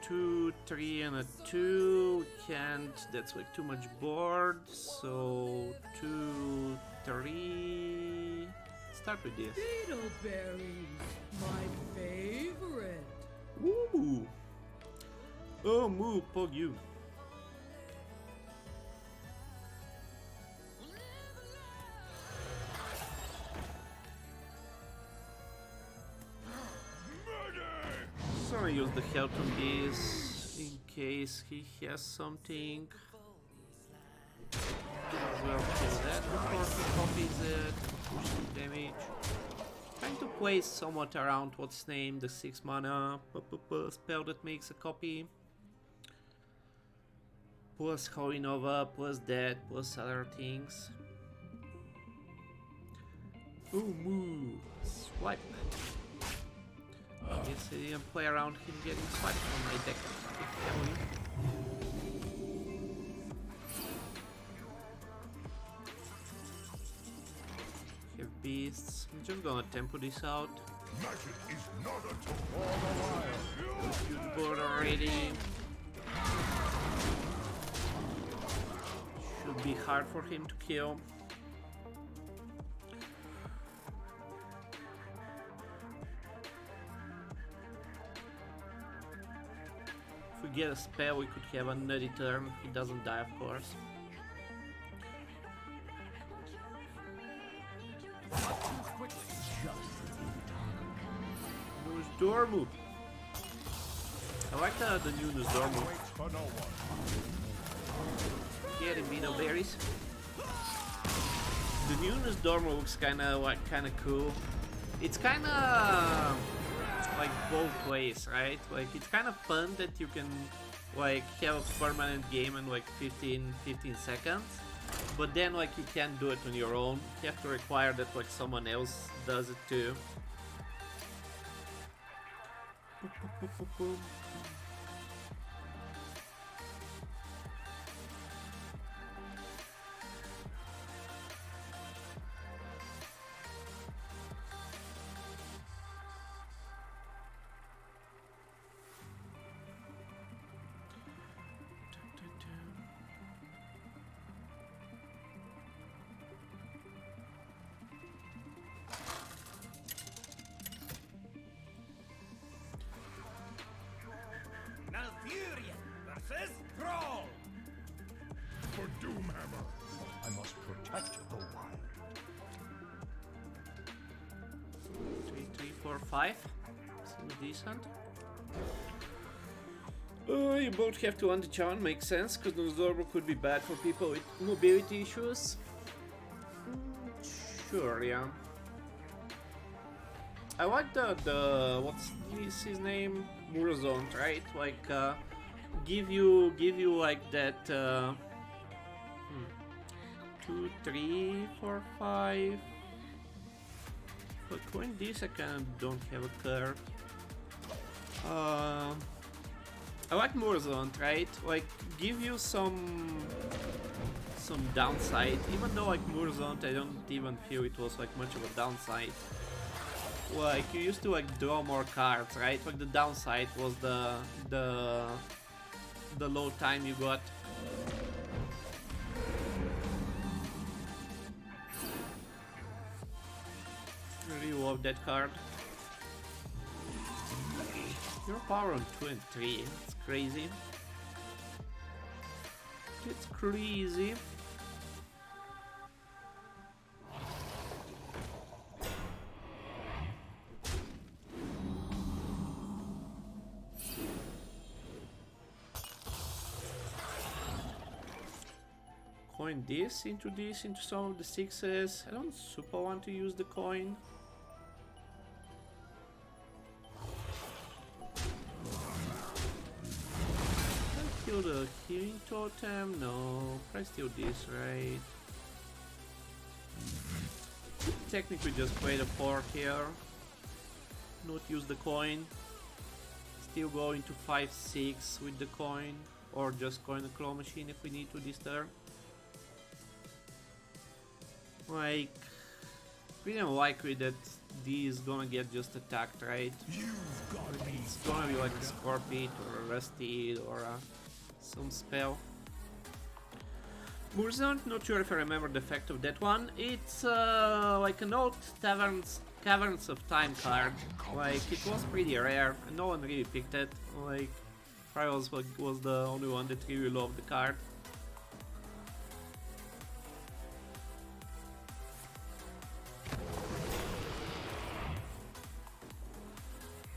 Two, three, and a 2. Can't. That's like too much board. So 2, 3. Start with this. Beetle berries, my favorite. Woo! Oh, moo, pog you. So I use the health on this in case he has something. We'll kill that before he copies it. Push some damage. Trying to play somewhat around what's his name, the 6 mana spell that makes a copy. Plus Holy Nova, plus that, plus other things. Ooh, moo. Swipe. I guess I didn't play around him getting swiped from my deck heavily. Have beasts. I'm just gonna tempo this out. Magic is not a tool. Huge board already. Should be hard for him to kill. If we get a spell, we could have a nutty turn. He doesn't die, of course. News Dormu. I like the new News Dormu. Waits for no one. Getting Beetle berries. The new News Dormu looks kinda cool. It's kinda like both ways, right? Like it's kind of fun that you can like have a permanent game in like 15 seconds, but then like you can't do it on your own. You have to require that like someone else does it too. Malfurion versus Thrall. For Doomhammer. I must protect the wild. 3, 3, 4, 5. Seems decent. You both have to anti-charm, makes sense, because Nozdorbo could be bad for people with mobility issues. Sure, yeah. I like the what's his name? Murazont, right? Like give you like that 2, 3, 4, 5. For going this I kind of don't have a card. I like Murazont, right? Like give you some downside, even though like Murazont I don't even feel it was like much of a downside. Like you used to like draw more cards, right? Like the downside was the low time you got. Really love that card. Your power on 2 and 3, it's crazy. It's crazy. coin this into some of the sixes. I don't super want to use the coin. Can I kill the healing totem? No. Probably steal this, right? Could technically just play the 4 here. Not use the coin. Still go into 5-6 with the coin. Or just coin the claw machine if we need to this turn. Like, pretty unlikely that D is gonna get just attacked, right? It's gonna be like a Scorpion or a Rusted or some spell. Burzant, not sure if I remember the effect of that one. It's like an old Caverns of Time card. Like, it was pretty rare and no one really picked it. Like, Trials was the only one that really loved the card.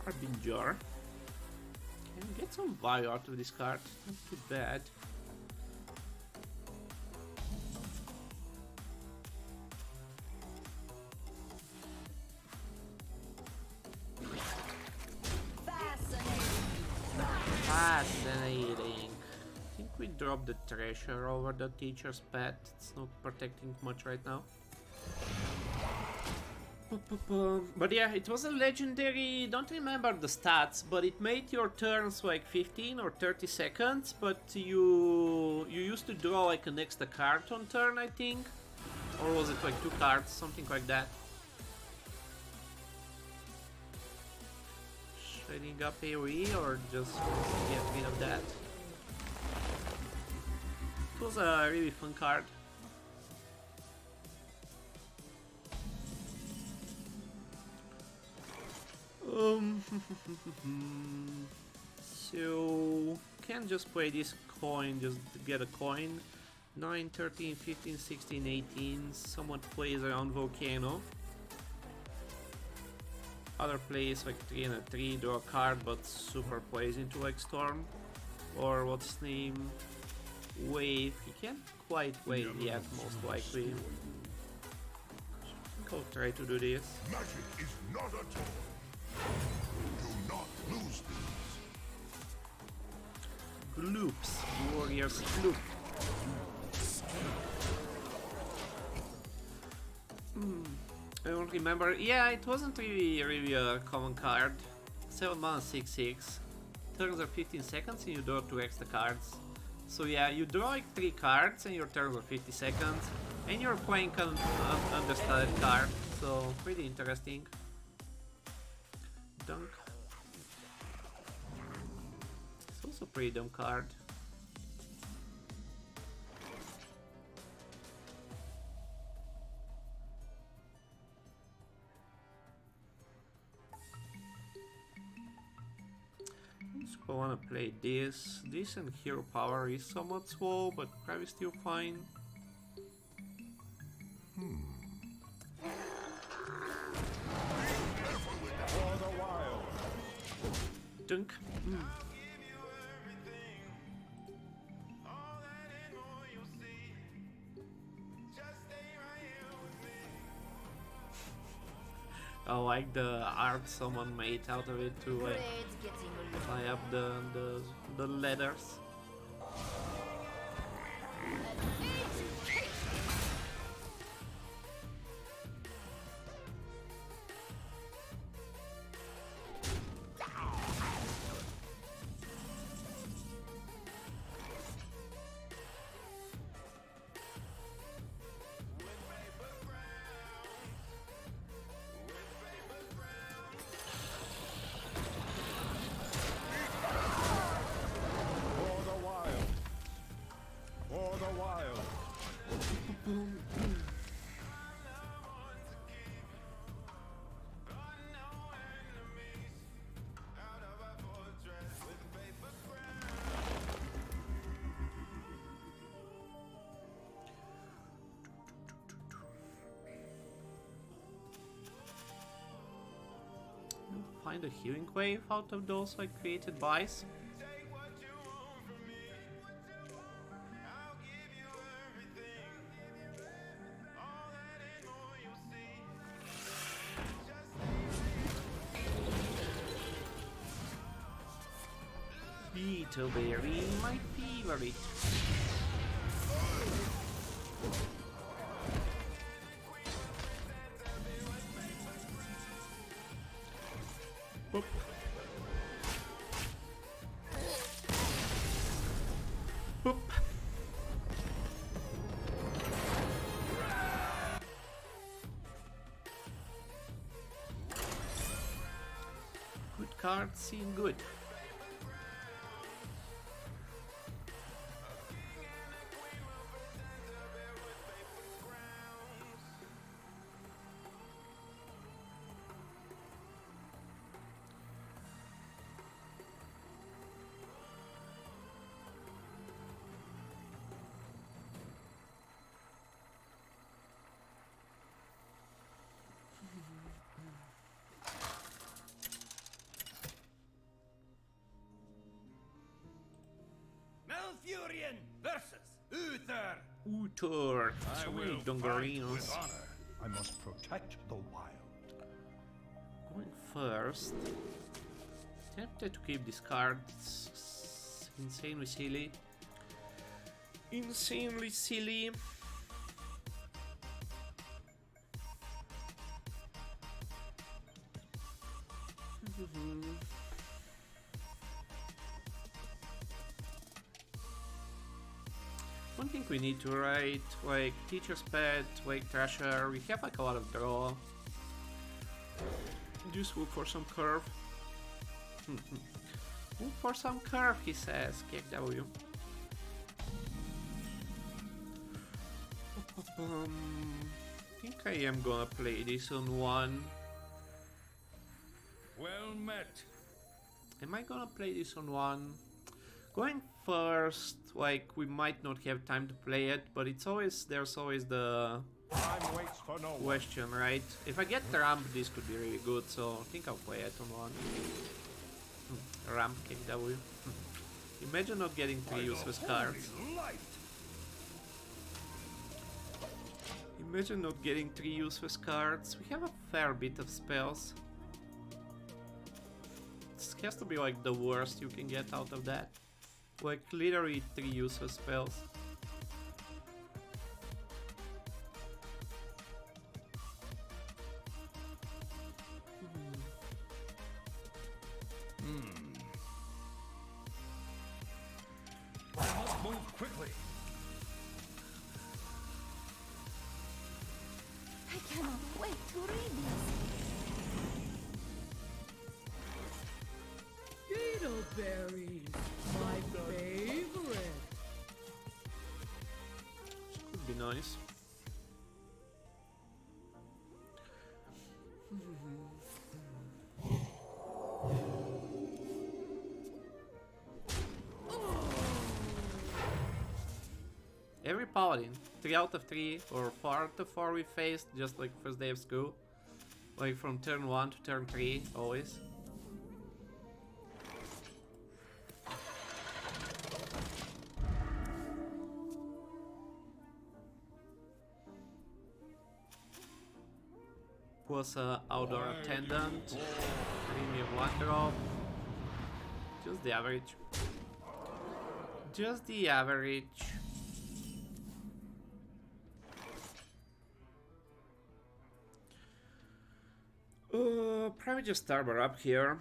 Harbinger. Can get some value out of this card. Not too bad. Fascinating. I think we dropped the treasure over the teacher's pet. It's not protecting much right now. But yeah, it was a legendary, don't remember the stats, but it made your turns like 15 or 30 seconds, but you used to draw like an extra card on turn, I think. Or was it like 2 cards, something like that. Shading up AoE or just get rid of that. It was a really fun card. So can't just play this coin, just get a coin. 9, 13, 15, 16, 18. Someone plays around Volcano. Other plays like 3 and a 3, draw a card, but super plays into like Storm. Or what's his name? Wave. He can't quite wave yet, most likely. I think I'll try to do this. Magic is not a toy. Do not lose these. Gloops. Warriors Gloop. I don't remember. Yeah, it wasn't really a common card. 7 mana 6/6. Turns are 15 seconds and you draw 2 extra cards. So yeah, you draw like 3 cards and your turns are 50 seconds. And you're playing an understudied card. So pretty interesting. Dunk. It's also a pretty dumb card. I wanna play this. This and Hero Power is somewhat slow, but probably still fine. Dunk. I like the art someone made out of it to like tie up the letters. Find a healing wave out of those like created buys. Beetleberry, my favorite. Boop. Boop. Good card, seem good. Malfurion versus Uther. Uther, so many With Dongorinos. honor. I must protect the wild. Going first. Tempted to keep this card. It's insanely silly. Insanely silly. One thing we need to write, like Teacher's Pet, Wake Thrasher, we have like a lot of draw. Just look for some curve. Look for some curve, he says. KW. I think I am gonna play this on one. Well met. Am I gonna play this on one? Going first, like we might not have time to play it, but it's always there's always the Time waits for no one. question, right? If I get ramp, this could be really good, so I think I'll play it on one. Ramp KW. Imagine not getting three useless cards. Light. Imagine not getting three useless cards. We have a fair bit of spells. This has to be like the worst you can get out of that. Like literally three useless spells. I must move quickly. I cannot wait to read this. Beetleberries, my favorite. This could be nice. Every paladin, 3 out of 3 or 4 out of 4 we faced, just like first day of school. Like from turn 1 to turn 3, always. Was a outdoor attendant, premium 1 drop. Just the average. Just the average. Probably just Starber up here.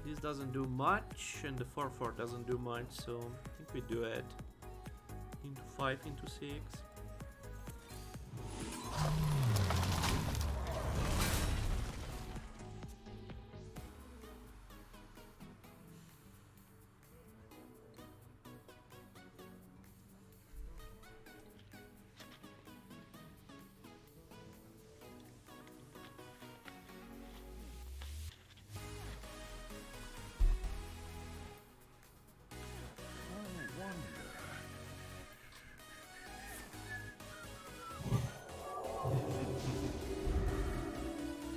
This doesn't do much, and the 4/4 doesn't do much, so I think we do it into 5, into 6.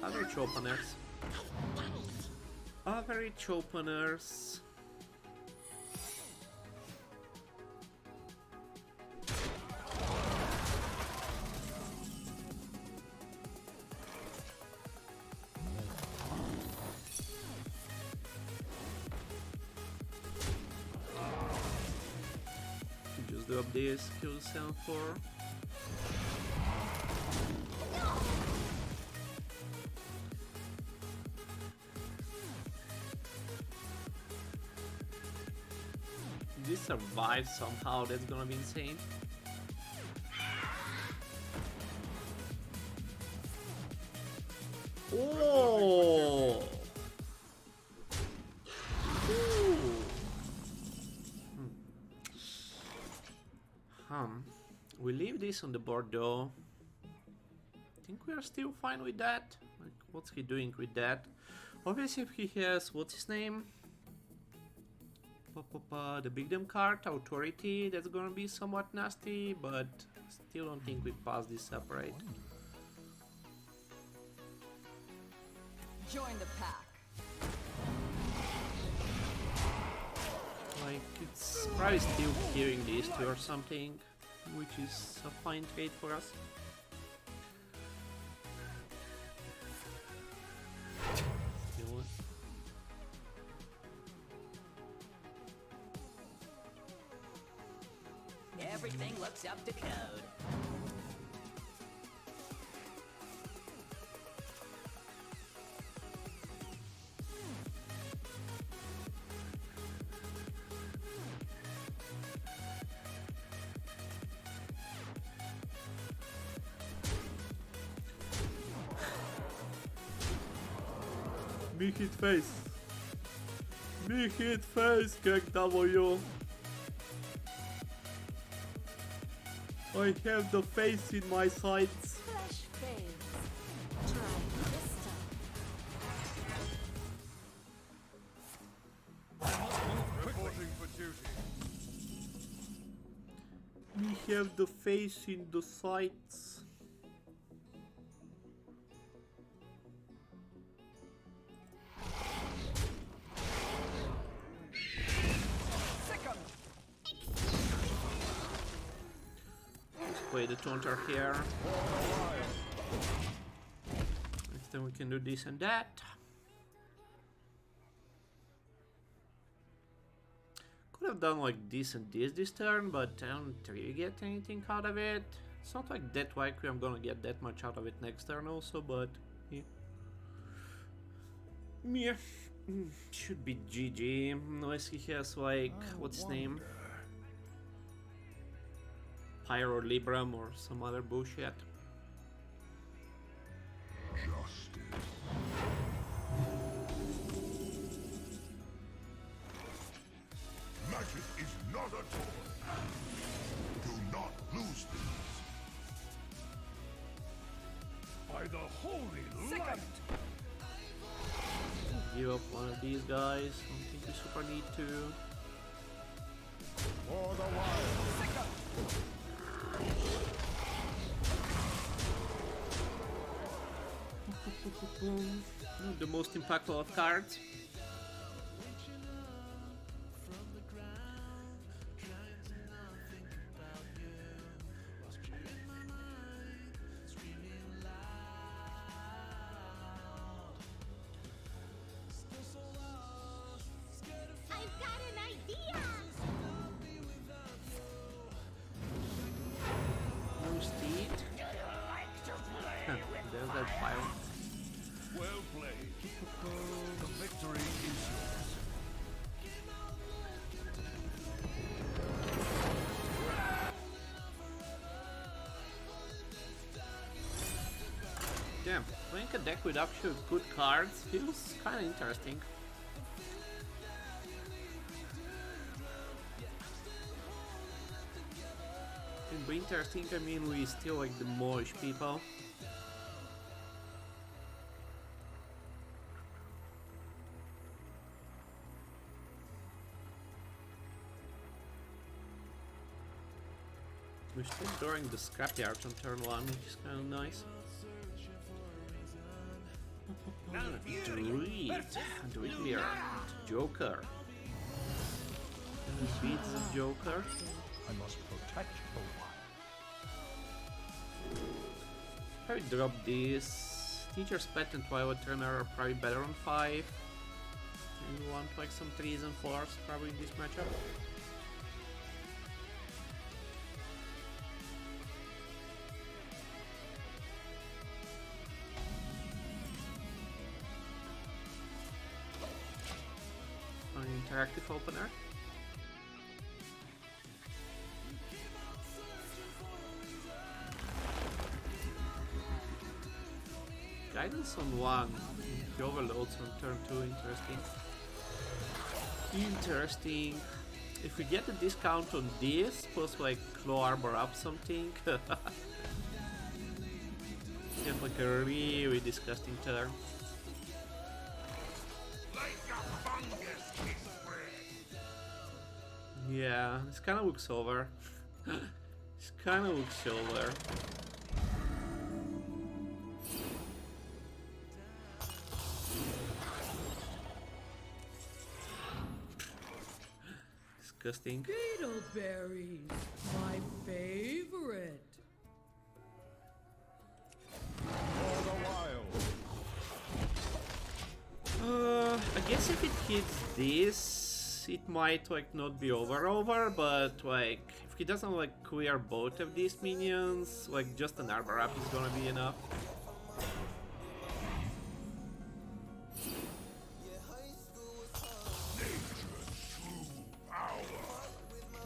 Average openers. Average openers. drop this, kill the 7/4. This survives somehow, that's gonna be insane. Oh! Ooh. We leave this on the board though. I think we are still fine with that. Like, what's he doing with that? Obviously, if he has, what's his name? The Big Damn card, Authority, that's gonna be somewhat nasty, but still don't think we pass this up right. Join the pack. Like, it's probably still hearing these two or something, which is a fine trade for us. Still. Everything looks up to code. Big hit face. Big hit face, Gag W. I have the face in my sights. Flash fades. Try this time. Reporting for duty. We have the face in the sights. Play the taunter here. Then we can do this and that. Could have done like this and this turn, but I don't really get anything out of it. It's not like that likely I'm gonna get that much out of it next turn also, but yeah. Yeah. Should be GG, unless he has like, what's his name? Pyro Libram or some other bullshit. Justice. Magic is not a toy. Do not lose these. By the holy light. Give up one of these guys. Don't think we super need to. For the wild. The most impactful of cards. I've got an idea! No steed. There's that fire. Well played. The victory is yours. Damn, playing a deck with actual good cards feels kinda interesting. And by interesting I mean we still like the Moorish people. We're still drawing the scrapyard on turn 1, which is kind of nice. Druid here, Joker. He beats the Joker. I must protect the wild. Probably drop this. Teacher's Pet and Twilight Runner are probably better on 5. You want like some 3s and 4s probably in this matchup. an interactive opener. Guidance on 1. He overloads on turn 2. Interesting. Interesting. If we get a discount on this, plus like Claw Arbor up something. Get like a really disgusting turn. Yeah, this kinda looks over. This kinda looks over. Disgusting. Beetle berries, my favorite. For the wild. I guess if it hits this, it might like not be over, but like if he doesn't like clear both of these minions, like just an Arbor up is gonna be enough.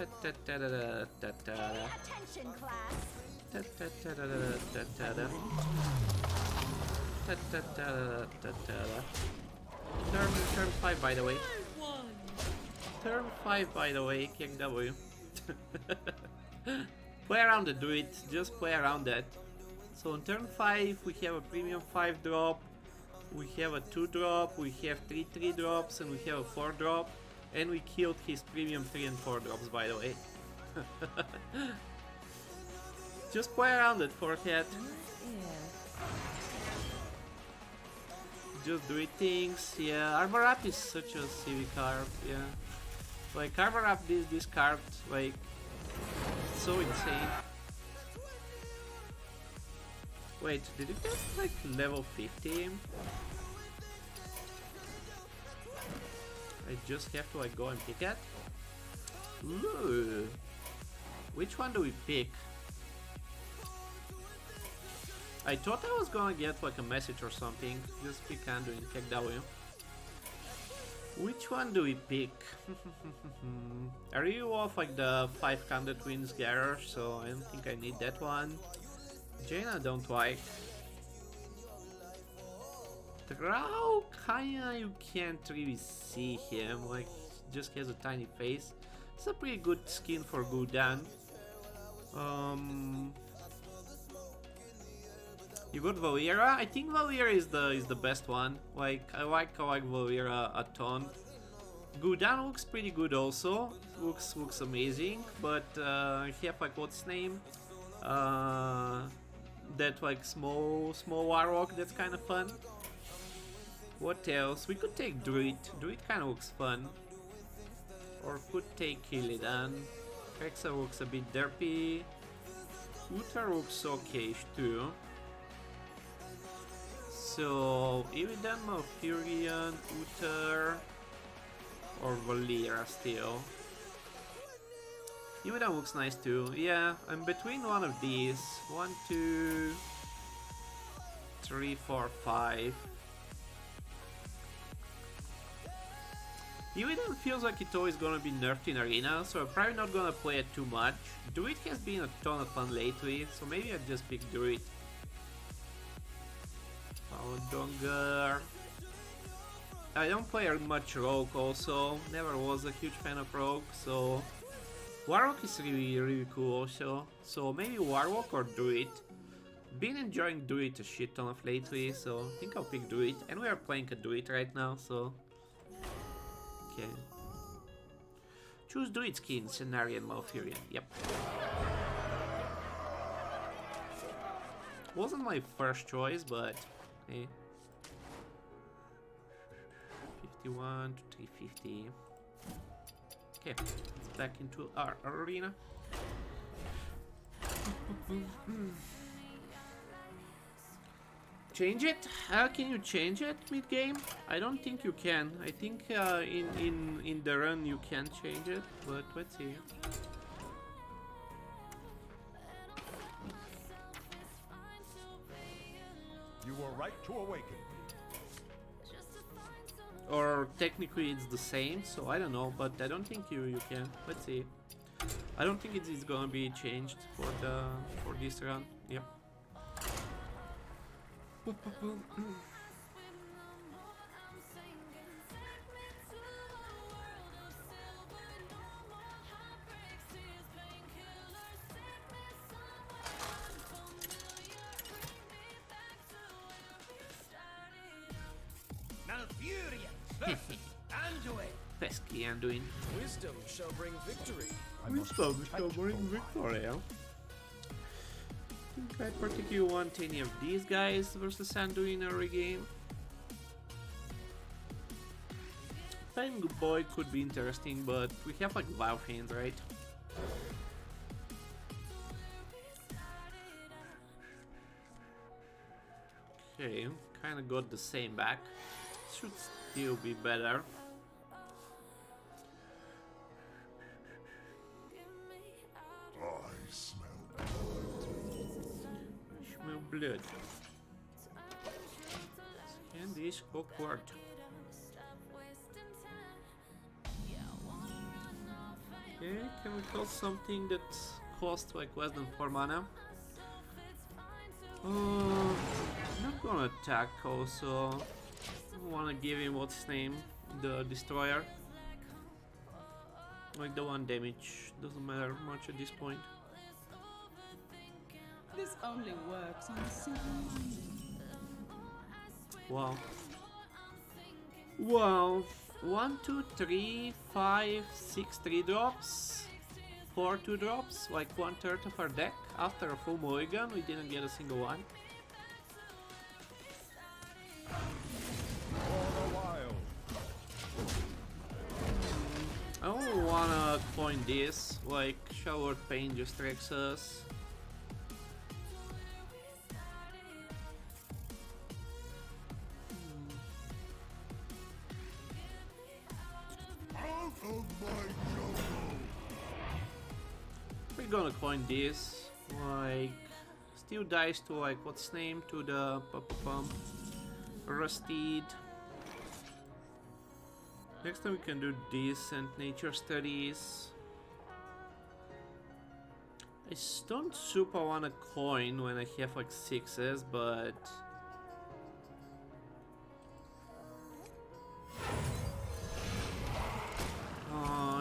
Attention, class. Turn 5 by the way. Turn 5 by the way, King W. Play around it, Druid. Just play around that. So on turn 5 we have a premium 5 drop, we have a 2 drop, we have 3 drops, and we have a 4 drop. And we killed his premium 3 and 4 drops, by the way. Just play around it, forehead. Just do it things. Yeah, Arbor Up is such a silly card. Yeah, like Arbor Up this card, like so insane. Wait, did it get like level 50? I just have to like go and pick it. Ooh. Which one do we pick? I thought I was gonna get like a message or something. Just pick Anduin, kick W. Which one do we pick? Are you off like the 500 wins garage? So I don't think I need that one. Jane I don't like. Drow, kinda you can't really see him, like just has a tiny face. It's a pretty good skin for Gul'dan. You got Valera? I think Valera is the best one. Like I like Valera a ton. Gul'dan looks pretty good also. Looks amazing, but he have like what's his name? That like small warlock that's kind of fun. What else? We could take Druid. Druid kind of looks fun. Or could take Illidan. Hexa looks a bit derpy. Uther looks okay too. So Illidan, Malfurion, Uther, or Valera still. Illidan looks nice too. Yeah, I'm between one of these. 1, 2, 3, 4, 5. Illidan feels like it's always gonna be nerfed in Arena, so I'm probably not gonna play it too much. Druid has been a ton of fun lately, so maybe I'll just pick Druid. Oh, Donger. I don't play much Rogue also, never was a huge fan of Rogue, so... Warlock is really cool also, so maybe Warlock or Druid. Been enjoying Druid a shit ton of lately, so I think I'll pick Druid, and we are playing a Druid right now, so... Okay. Choose Druid skin, Cenarian, Malfurion. Yep. Wasn't my first choice, but hey. 51 to 350. Okay, let's back into our arena. Change it? How can you change it mid-game? I don't think you can. I think in the run you can change it, but let's see. You were right to awaken. Or technically it's the same, so I don't know, but I don't think you can. Let's see. I don't think it's gonna be changed for this run. Yep. Pesky Anduin. Wisdom shall bring victory. Wisdom shall bring victory. I think I particularly want any of these guys versus Anduin every game. Pengu Boy could be interesting, but we have like Wild Hands, right? Okay, kinda got the same back. Should still be better. I smell Smell blood. And this awkward. Okay, can we call something that costs like less than 4 mana? I'm not gonna attack also. I wanna give him what's his name? The destroyer. Like the 1 damage. Doesn't matter much at this point. This only works on simple minds. Wow. Wow. 1, 2, 3, 5, 6 3 drops. 4 2 drops, like 1/3 of our deck. After a full mulligan, we didn't get a single one. I don't wanna coin this, like Showered Pain just wrecks us. out of my jungle. We're gonna coin this, like still dies to like what's his name, to the Rusted. Next time we can do this and nature studies. I don't super wanna coin when I have like 6s, but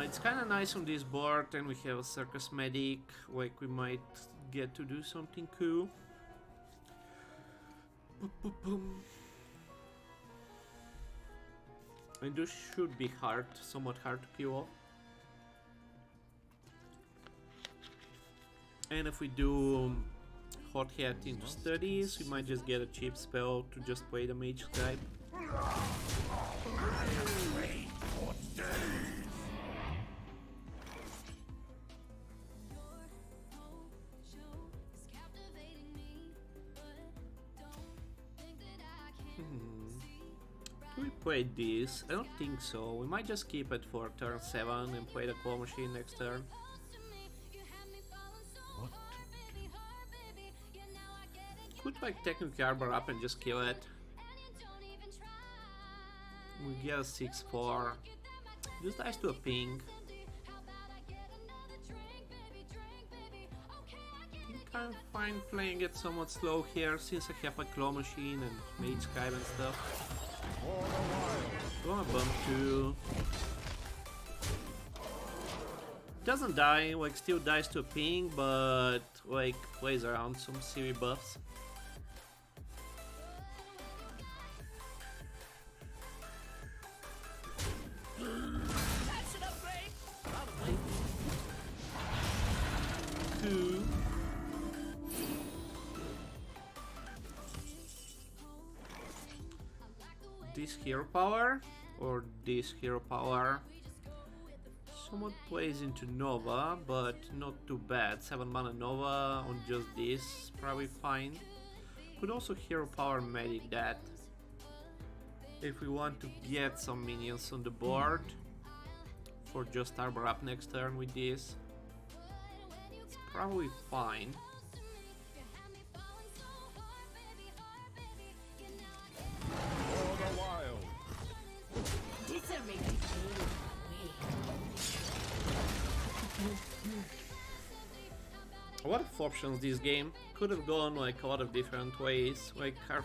it's kinda nice on this board, and we have a Circus Medic, like we might get to do something cool. And this should be hard, somewhat hard to kill off. And if we do Hot Hat into studies, we might just get a cheap spell to just play the mage type. Do we play this? I don't think so. We might just keep it for turn 7 and play the claw machine next turn. Could like technically arbor up and just kill it. We get a 6/4. This dies to a ping. I think I'm fine playing it somewhat slow here, since I have a claw machine and mage scribe and stuff. Gonna bump 2. Doesn't die, like still dies to a ping, but like plays around some silly buffs. This hero power or this hero power somewhat plays into Nova, but not too bad. 7 mana Nova on just this, probably fine. Could also hero power medic that if we want to get some minions on the board for just arbor up next turn with this. It's probably fine. a lot of options this game. Could have gone like a lot of different ways. Like our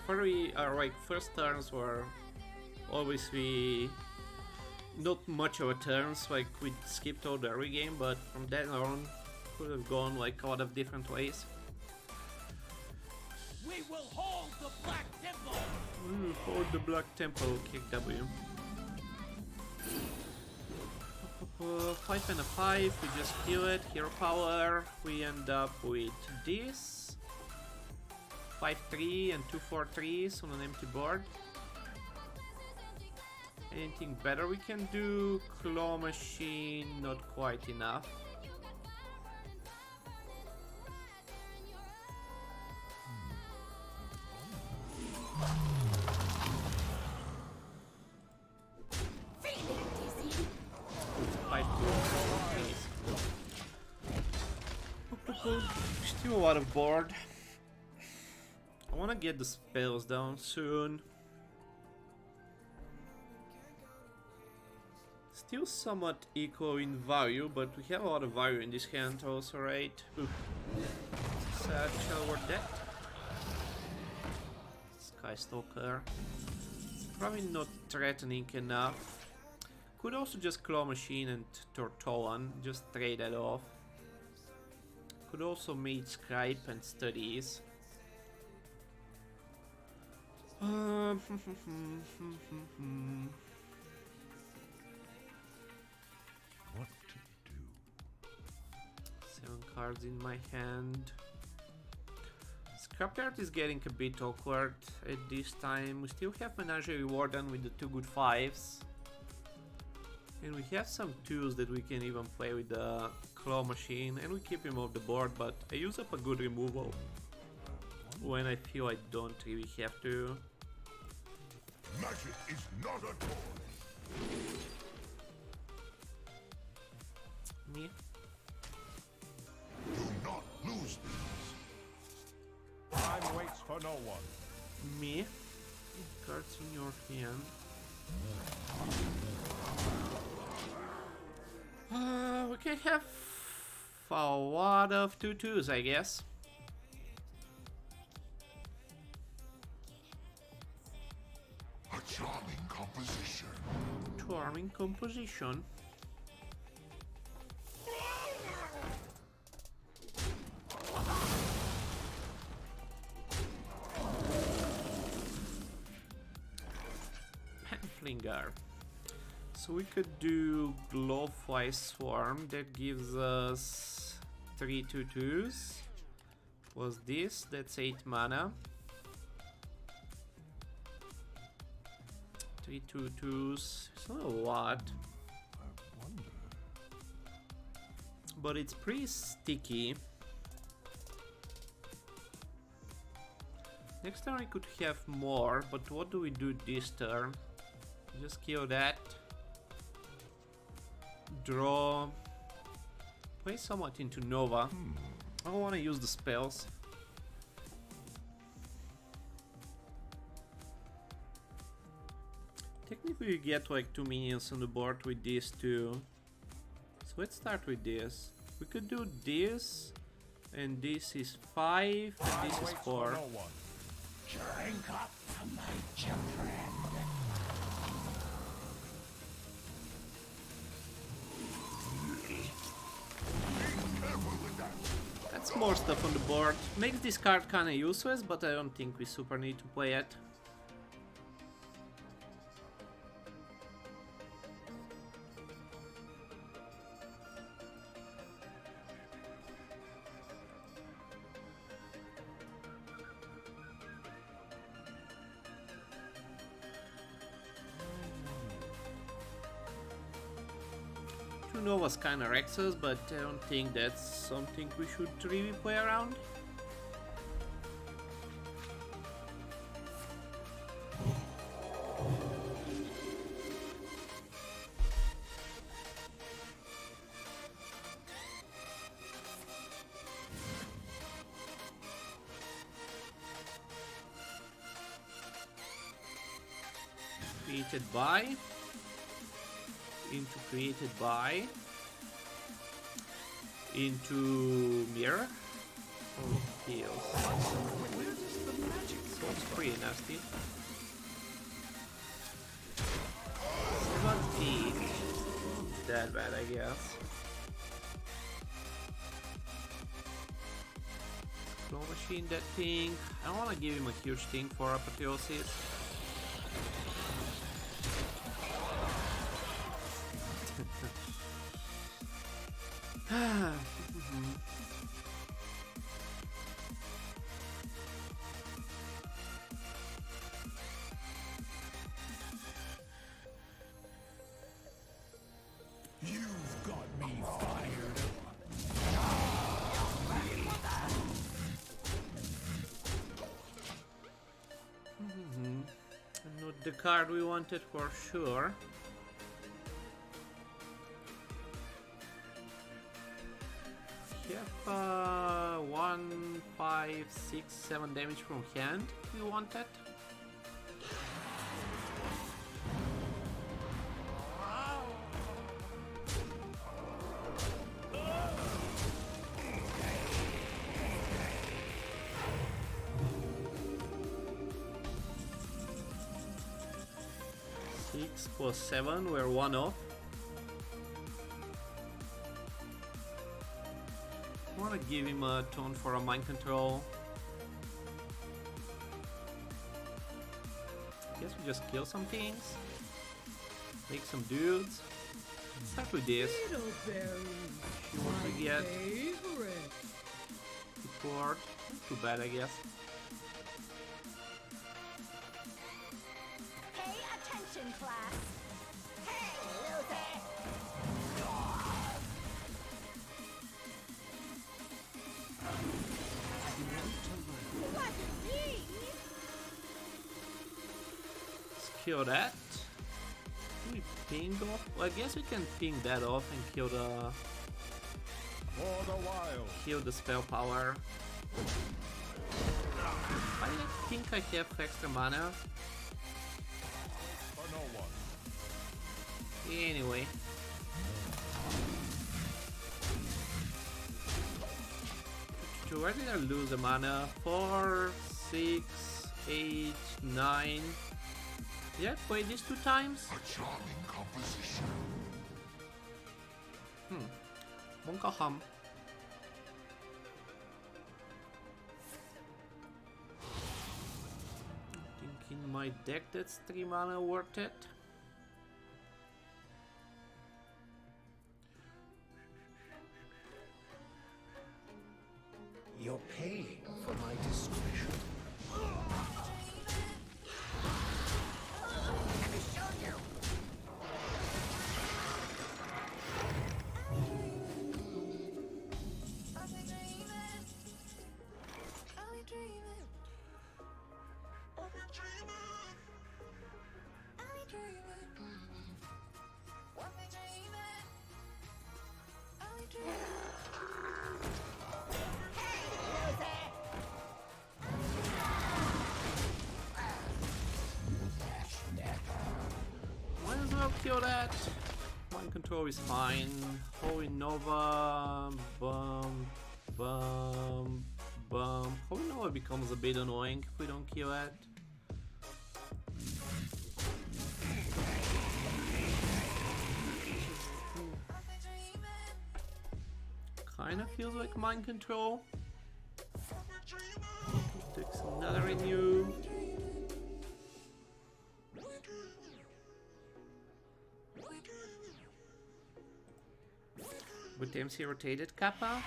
first turns were always not much of a turns, like we skipped all the early game, but from then on could have gone like a lot of different ways. We will hold the Black Temple! We will hold the Black Temple, kick W. 5 and a 5, we just kill it, hero power, we end up with this. 5-3 and 2-4-3s on an empty board. Anything better we can do? Claw machine, not quite enough. Still a lot of board. I wanna get the spells down soon. Still somewhat equal in value, but we have a lot of value in this hand also, right? Ooh. Sad Shellward deck. Skystalker. Probably not threatening enough. Could also just Claw Machine and Tortolan, just trade that off. Could also Mage Scribe and Studies. What to do? 7 cards in my hand. Scrapyard is getting a bit awkward at this time. We still have Menagerie Warden with the 2 good 5s. And we have some 2s that we can even play with the Claw Machine, and we keep him off the board, but I use up a good removal when I feel I don't really have to. Magic is not a toy. Me? Do not lose these. Time waits for no one. Me? Cards in your hand. We can have a lot of 2-2s, I guess. A charming composition. Charming composition. Penflinger. So we could do Glowfly Swarm, that gives us 3 2-2s. Was this? That's 8 mana. 3 2-2s. It's not a lot, but it's pretty sticky. Next turn we could have more, but what do we do this turn? Just kill that. Draw. Play somewhat into Nova. I don't want to use the spells. Technically you get like 2 minions on the board with these two. So let's start with this. We could do this, and this is 5, and this is 4. Drink up from my children. That's more stuff on the board. Makes this card kinda useless, but I don't think we super need to play it. Nova's kinda wrecks us, but I don't think that's something we should really play around. Created by into created by into mirror. Oh, heals. So it's pretty nasty. 7, 8. Not that bad, I guess. Claw machine that thing. I don't want to give him a huge thing for apotheosis. You've got me fired Not the card we wanted for sure. We have 1, 5, 6, 7 damage from hand we wanted. Plus 7, we're 1 off. I want to give him a tone for a mind control. Guess we just kill some things. Make some dudes. Start with this. You want to get support. Not too bad, I guess. Pay attention, class. Hey, loser! What is he? Let's kill that. Can we ping off? Well, I guess we can ping that off and kill the spell power. I think I have extra mana. For no one. Anyway. Where did I lose the mana? 4, 6, 8, 9. Did I play this 2 times? A charming composition. Monka hum. I think in my deck that's 3 mana worth it. You're paying for my discretion. Might as well kill that. Mind control is fine. Holy Nova. Bum. Bum. Bum. Holy Nova becomes a bit annoying if we don't kill it. Kinda feels like mind control. Takes another renew. With the MC rotated Kappa.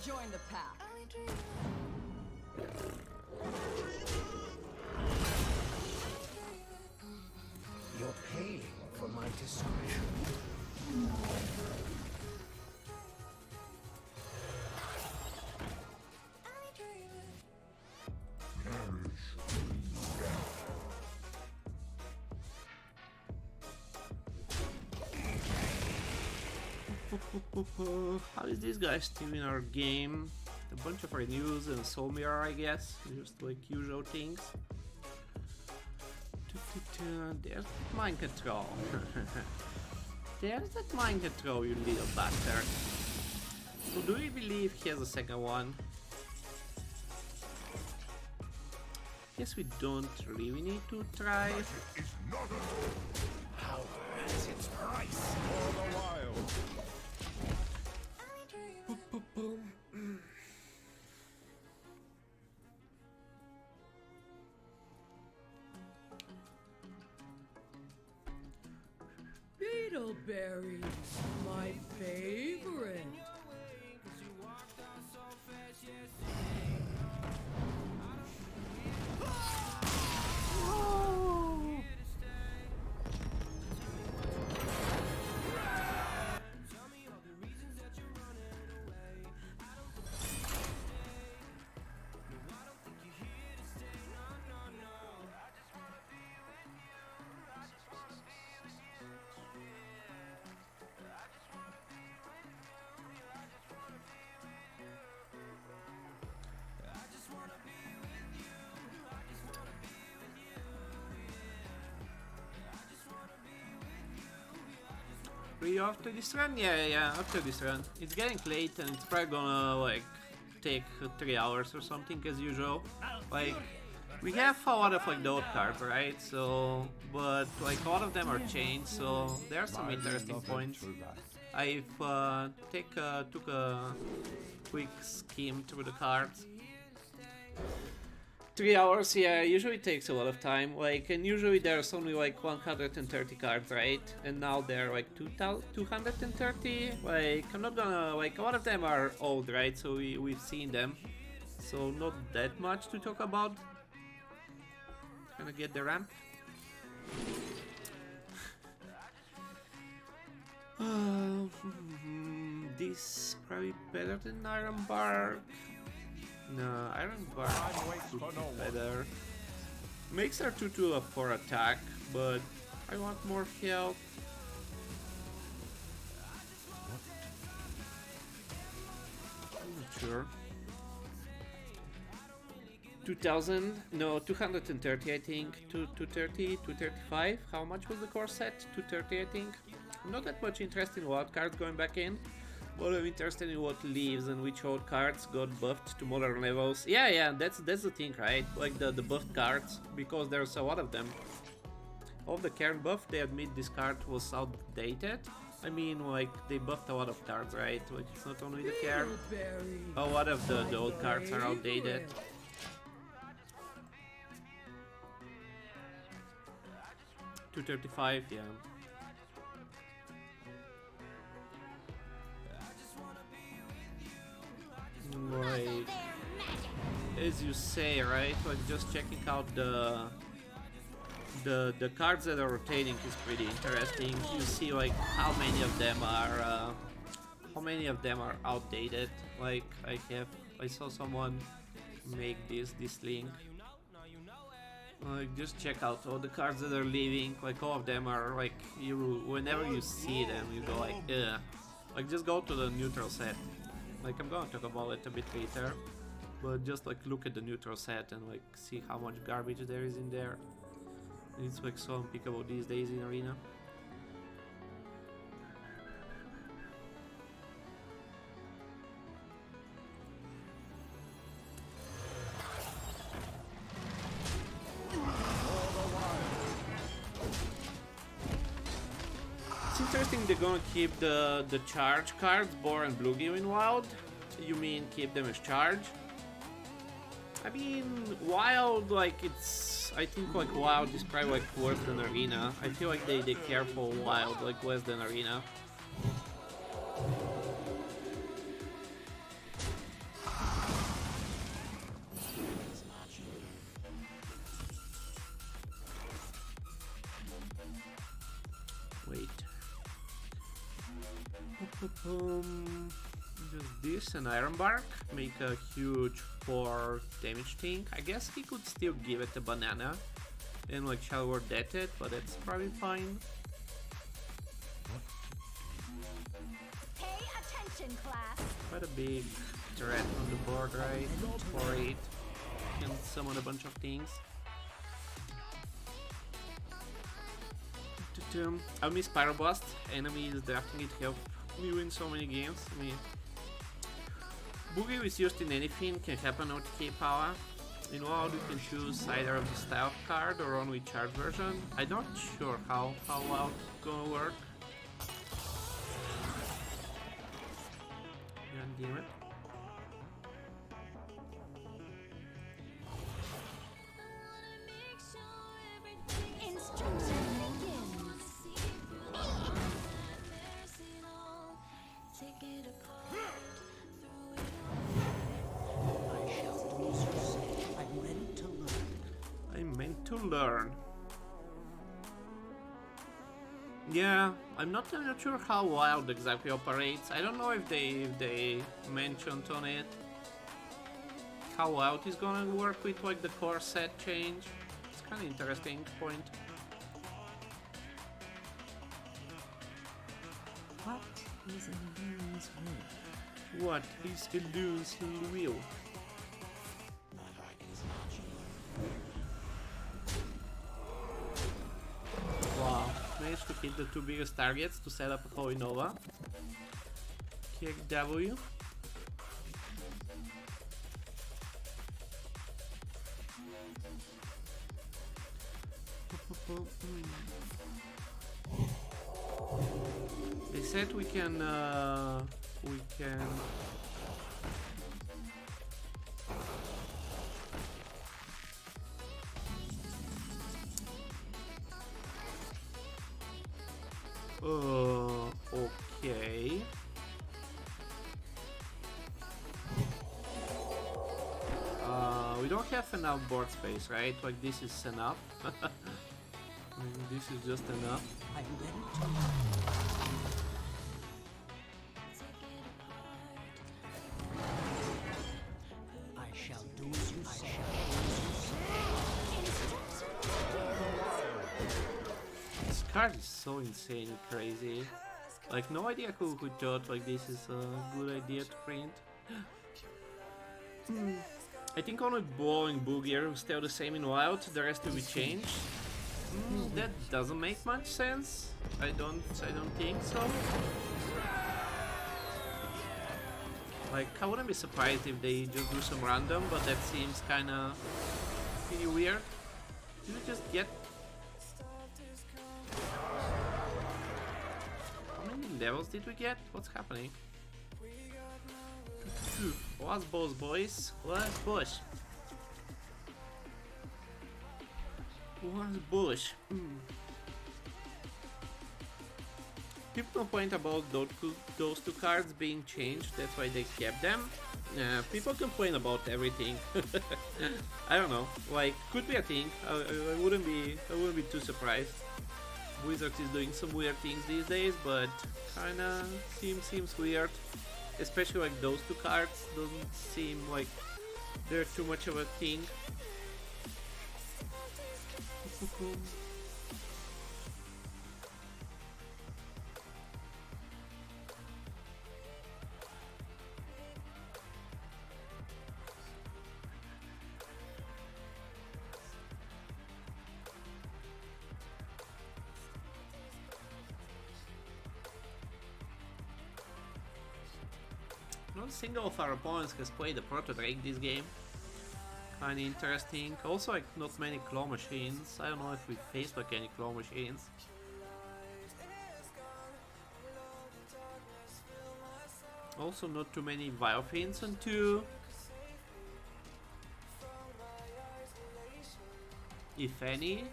Join the pack. You're paying for my discretion. How is this guy still in our game? A bunch of renews and soul mirror, I guess. Just like usual things. There's that mind control. There's that mind control, you little bastard. So do we believe he has a second one? Guess we don't really need to try. Magic is not a tool. Power has its price. For the wild. Beetleberries, my favorite. Are you after this run? Yeah, after this run. It's getting late and it's probably gonna like take 3 hours or something as usual. Like, we have a lot of like the old cards, right? So, but like a lot of them are changed, so there are some interesting points. I've took a quick skim through the cards. 3 hours, yeah, usually takes a lot of time, like, and usually there's only like 130 cards, right? And now there are like 230, like, I'm not gonna, like, a lot of them are old, right? So we've seen them, so not that much to talk about. Gonna get the ramp. This probably better than Iron Bark. No, Iron Bark would be better. Makes our 2/2 up for attack, but I want more health. I'm not sure. 2000? No, 230 I think. 230, 235. How much was the core set? 230 I think. Not that much interest in wild cards going back in. But I'm interested in what leaves and which old cards got buffed to modern levels. Yeah, that's the thing, right? Like the buffed cards, because there's a lot of them. Of the current buff, they admit this card was outdated. I mean, like, they buffed a lot of cards, right? Like, it's not only the care. A lot of the old cards are outdated. $235, yeah. Like, as you say, right? Like, just checking out the cards that are rotating is pretty interesting. You see like how many of them are outdated. Like, I saw someone make this link. Like, just check out all the cards that are leaving. Like, all of them are like, whenever you see them, you go like, ugh. Like, just go to the neutral set. Like, I'm gonna talk about it a bit later, but just like look at the neutral set and like see how much garbage there is in there. It's like so unpickable these days in Arena. It's interesting they're gonna keep the charge cards, Boar and Bluegill in Wild. You mean keep them as charge? I mean, Wild, like, it's... I think like Wild is probably like worse than Arena. I feel like they care for Wild like less than Arena. Wait. Just this and Iron Bark make a huge 4 damage thing. I guess he could still give it a banana and like Shall Word Death it, but that's probably fine. Pay in class. Quite a big threat on the board, right? 4-8. Can summon a bunch of things. I miss Pyroblast. Enemies drafting it help me win so many games. I mean, Boogie is used in anything, can happen OTK power. In Wild you can choose either of the style card or only charge version. I'm not sure how Wild gonna work. And game it. Instruction begins. I shall do as you say. I'm ready to learn. I'm meant to learn. Yeah, I'm not sure how Wild exactly operates. I don't know if they mentioned on it how Wild is gonna work with like the core set change. It's kind of interesting point. What is Illune's will? What is Illune's will? Wow, managed to hit the two biggest targets to set up a Holy Nova. Kick W. They said we can okay. We don't have enough board space, right? Like this is enough. This is just enough. I'm ready to learn. I shall do as you say. This card is so insane and crazy. Like no idea who thought like this is a good idea to print. I think only Blowing Boogier will stay the same in Wild, the rest will be changed. That doesn't make much sense. I don't think so. Like I wouldn't be surprised if they just do some random, but that seems kinda pretty weird. Did we just get how many levels did we get? What's happening? What's boys? What's bush? What's bush? People complain about those two cards being changed, that's why they kept them. People complain about everything. I don't know, like could be a thing. I wouldn't be too surprised. Wizards is doing some weird things these days, but kinda seems weird. Especially like those two cards doesn't seem like they're too much of a thing. Not a single of our opponents has played a Proto Drake this game. Kinda interesting. Also like not many claw machines. I don't know if we faced like any claw machines. Also not too many Vilepins on 2. If any.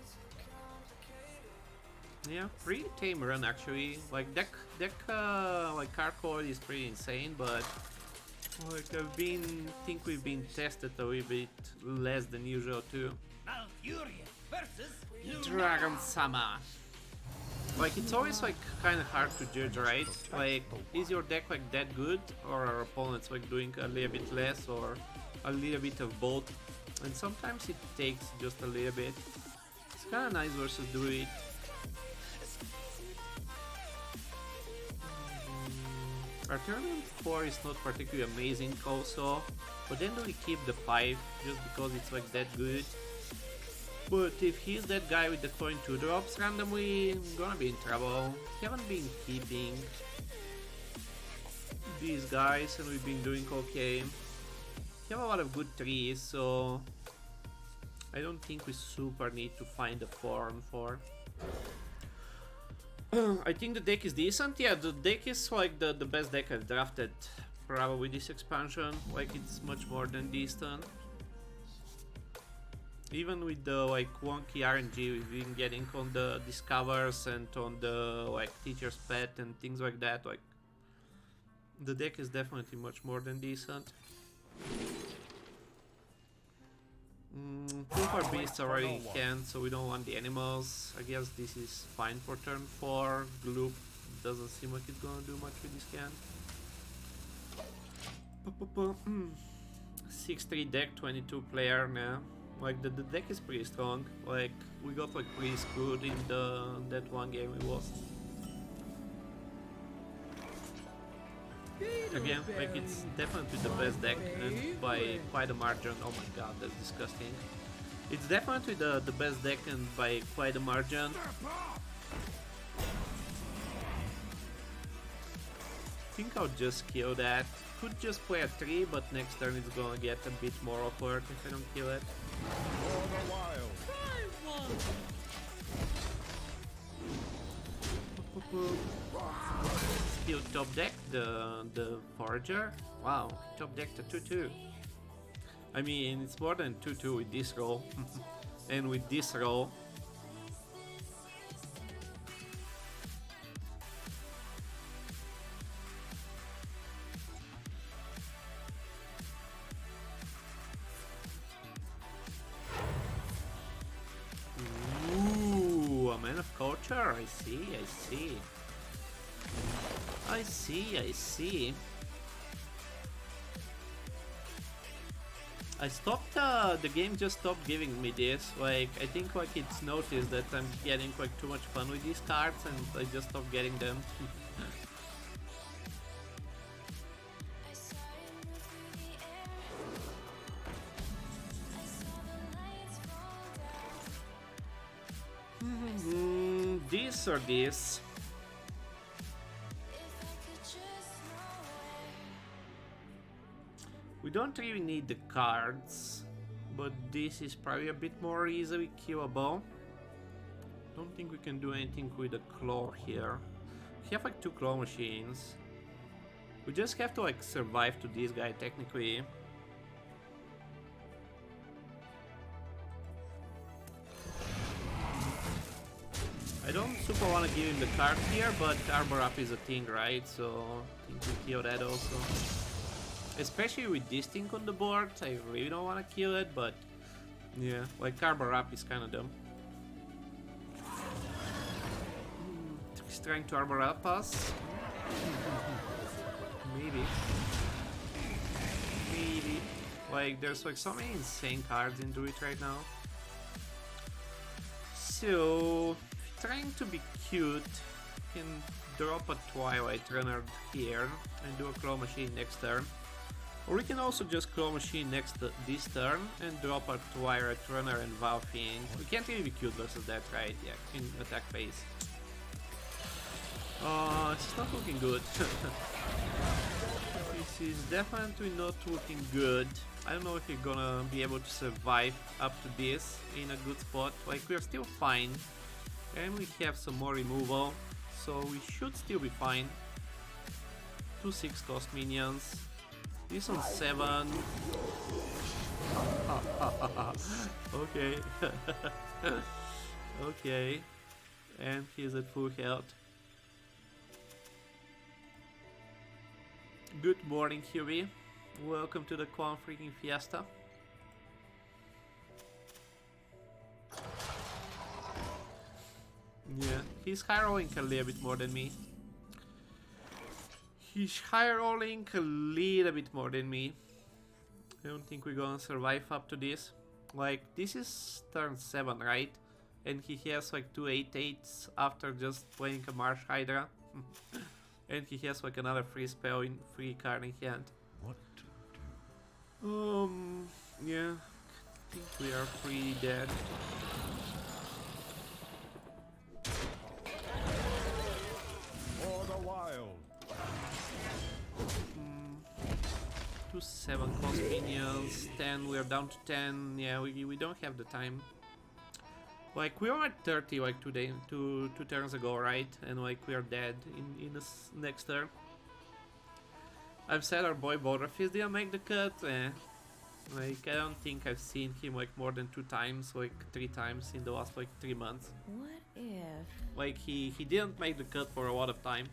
Yeah, pretty tame run actually. Like deck like card quality is pretty insane, but like think we've been tested a little bit less than usual too. Dragon Sama. Like it's always like kind of hard to judge, right? Like is your deck like that good, or are opponents like doing a little bit less, or a little bit of both? And sometimes it takes just a little bit. It's kind of nice versus Druid. Our turn 4 is not particularly amazing also, but then do we keep the 5 just because it's like that good? But if he's that guy with the coin 2 drops randomly, I'm gonna be in trouble. Haven't been keeping these guys and we've been doing okay. We have a lot of good trees, so I don't think we super need to find a 4 on 4. I think the deck is decent. Yeah, the deck is like the best deck I've drafted probably this expansion. Like it's much more than decent. Even with the like wonky RNG we've been getting on the discovers and on the like teacher's pet and things like that, like the deck is definitely much more than decent. Two of our beasts are already in hand, so we don't want the animals. I guess this is fine for turn 4. Gloop doesn't seem like it's gonna do much with this can. 6-3 deck, 22 player now. Like the deck is pretty strong. Like we got like pretty screwed in that one game we lost. Again, like it's definitely the best deck and by quite a margin. Oh my god, that's disgusting. It's definitely the best deck and by quite a margin. I think I'll just kill that. Could just play a 3, but next turn it's gonna get a bit more awkward if I don't kill it. Still top deck the Forager. Wow, top deck the 2-2. I mean, it's more than 2-2 with this roll. And with this roll. Ooh, a man of culture. I see, I see. I see, I see. I stopped, the game just stopped giving me this. Like, I think like it's noticed that I'm getting like too much fun with these cards and I just stopped getting them. This or this? We don't really need the cards, but this is probably a bit more easily killable. Don't think we can do anything with a claw here. We have like 2 claw machines. We just have to like survive to this guy technically. I don't super want to give him the card here, but Arbor Up is a thing, right? So I think we kill that also. Especially with this thing on the board, I really don't want to kill it, but yeah, like Arbor Up is kind of dumb. He's trying to Arbor Up us. Maybe. Maybe. Like, there's like so many insane cards in Druid right now. So, trying to be cute, can drop a Twilight Runner here and do a Claw Machine next turn. Or we can also just Claw Machine next this turn and drop a Twilight Runner and Valve Fiend. We can't really be cute versus that, right? Yeah, in attack phase. It's not looking good. This is definitely not looking good. I don't know if you're gonna be able to survive up to this in a good spot. Like, we're still fine. And we have some more removal, so we should still be fine. 2 6 cost minions. This on 7. Okay. Okay. And he's at full health. Good morning, Huey. Welcome to the Quan freaking Fiesta. Yeah, he's high rolling a little bit more than me. He's high rolling a little bit more than me. I don't think we're gonna survive up to this. Like, this is turn 7, right? And he has like 2 8/8s after just playing a Marsh Hydra. And he has like another free spell in free card in hand. What to do? Yeah. I think we are pretty dead. For the wild. 7 cost minions, 10, we are down to 10, yeah, we don't have the time. Like, we were at 30 like two turns ago, right? And like, we are dead in this next turn. I'm sad our boy Borafis didn't make the cut, Like, I don't think I've seen him like more than 2 times, like 3 times in the last like 3 months. What if? Like, he didn't make the cut for a lot of time.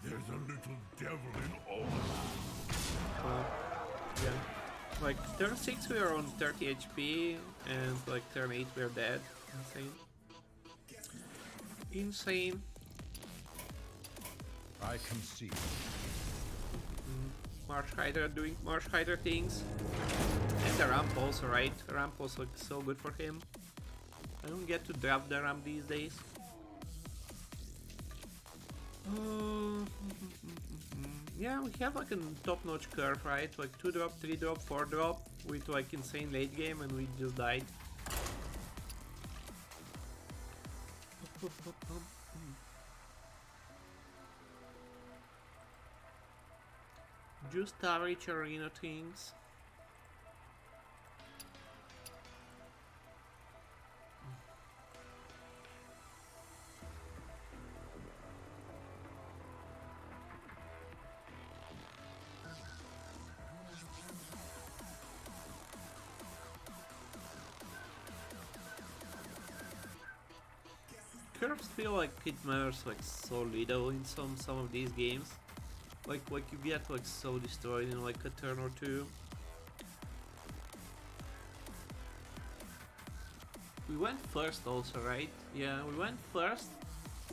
There's a little devil in all. Yeah. Like, turn 6 we are on 30 HP, and like turn 8 we are dead. Insane. Insane. I concede. Marsh Hider doing Marsh Hider things. And the ramp also, right? Ramp also looks so good for him. I don't get to draft the ramp these days. Yeah, we have like a top-notch curve, right? Like 2 drop, 3 drop, 4 drop with like insane late game, and we just died. Just average arena things. Curves feel like it matters like so little in some of these games. Like you get like so destroyed in like a turn or two. We went first also, right? Yeah, we went first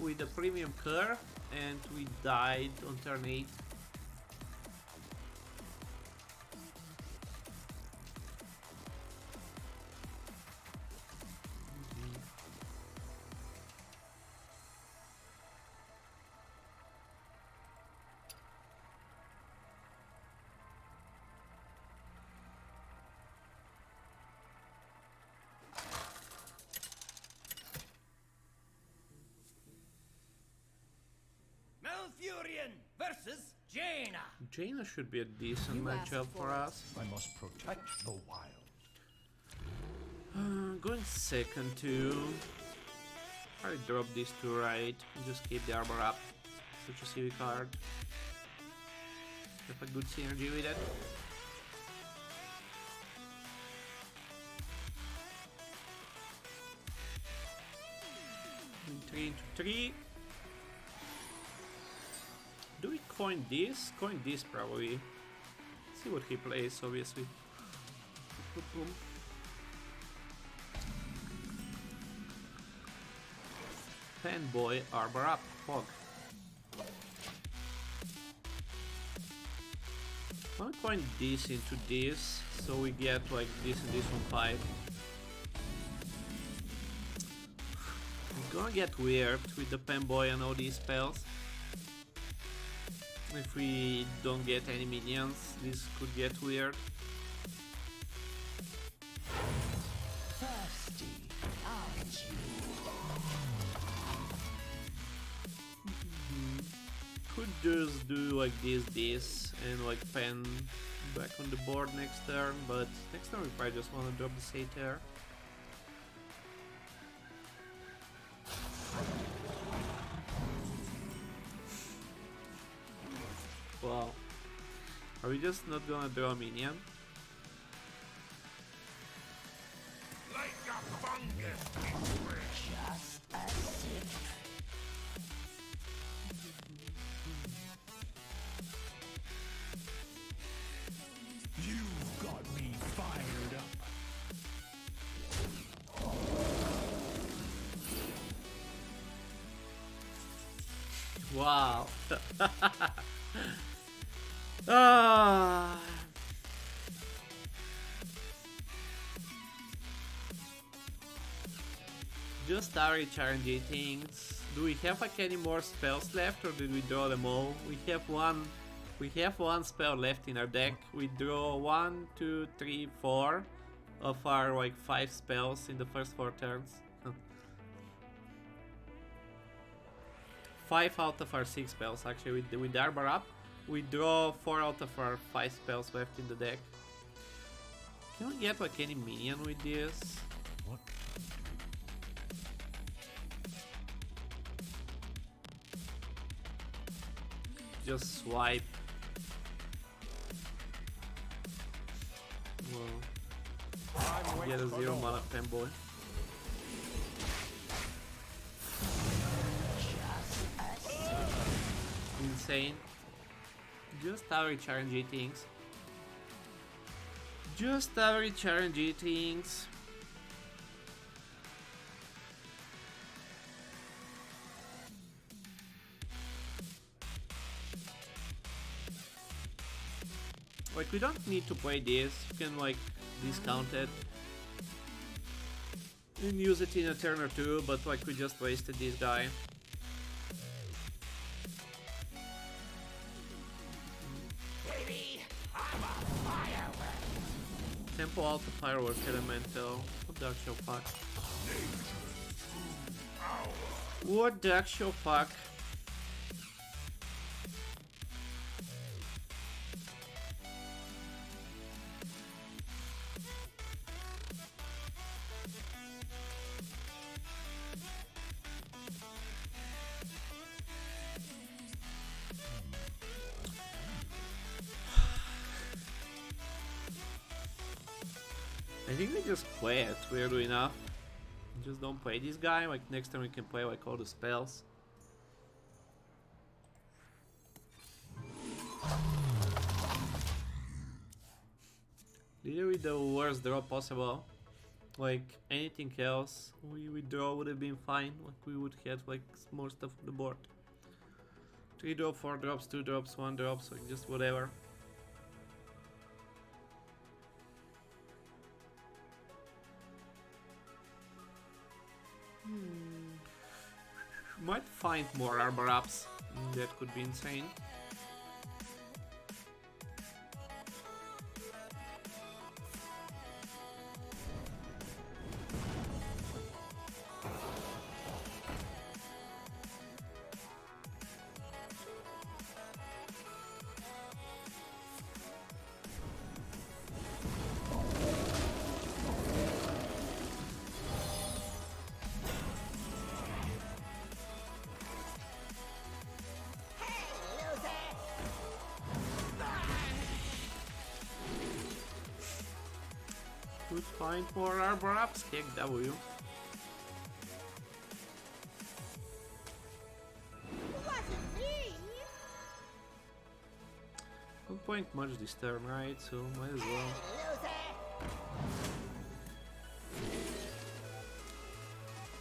with the premium curve and we died on turn 8. Malfurion versus Jaina. Jaina should be a decent You asked matchup for for it. us. I must protect the wild. Going second too. I drop these two right. Just keep the armor up. Such a silly card. Have a good synergy with it. In 3 into 3. Do we coin this? Coin this probably. See what he plays, obviously. Boom, boom. Fanboy armor up, fog. I'll coin this into this, so we get like this and this on 5. It's gonna get weird with the fanboy and all these spells. If we don't get any minions, this could get weird. Thirsty, aren't you? Could just do like this, and like pen back on the board next turn, but next turn we probably just want to drop the Satyr. Wow. Are we just not gonna draw a minion? Like a fungus. Just a sip. You've got me fired up. Wow. Just average RNG things. Do we have like any more spells left, or did we draw them all? We have one. We have one spell left in our deck. We draw 1, 2, 3, 4 of our like 5 spells in the first 4 turns. 5 out of our 6 spells actually. With Arbor up, we draw 4 out of our 5 spells left in the deck. Can we get like any minion with this? What? Just swipe. Well, get a 0 mana fanboy. Insane. Just average RNG things. Just average RNG things. Like, we don't need to play this. You can like discount it and use it in a turn or two, but like we just wasted this guy. Baby, I'm a firework. Tempo out the firework elemental. What the actual fuck? What the actual fuck? I think we just play it, weirdly enough. Just don't play this guy, like next time we can play like all the spells. Literally the worst draw possible. Like anything else we draw would have been fine, like we would have like more stuff on the board. 3 drop, 4 drops, 2 drops, 1 drops, like just whatever. Might find more Arbor ups. That could be insane. Could find more Arbor ups. Kick W. Wasn't me. Not playing much this turn, right? So might as well.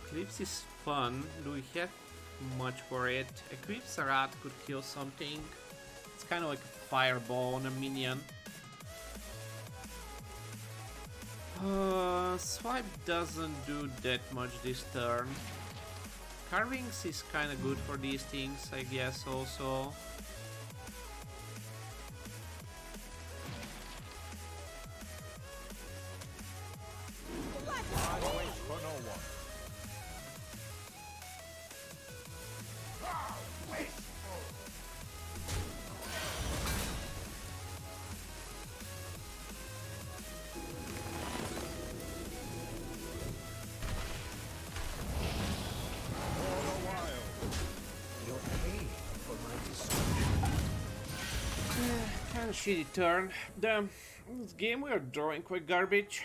Eclipse is fun. Do we have much for it? Eclipse Rat could kill something. It's kind of like a fireball on a minion. Swipe doesn't do that much this turn. Carvings is kind of good for these things, I guess, also. Kind of shitty turn. Damn, this game we are drawing quite garbage.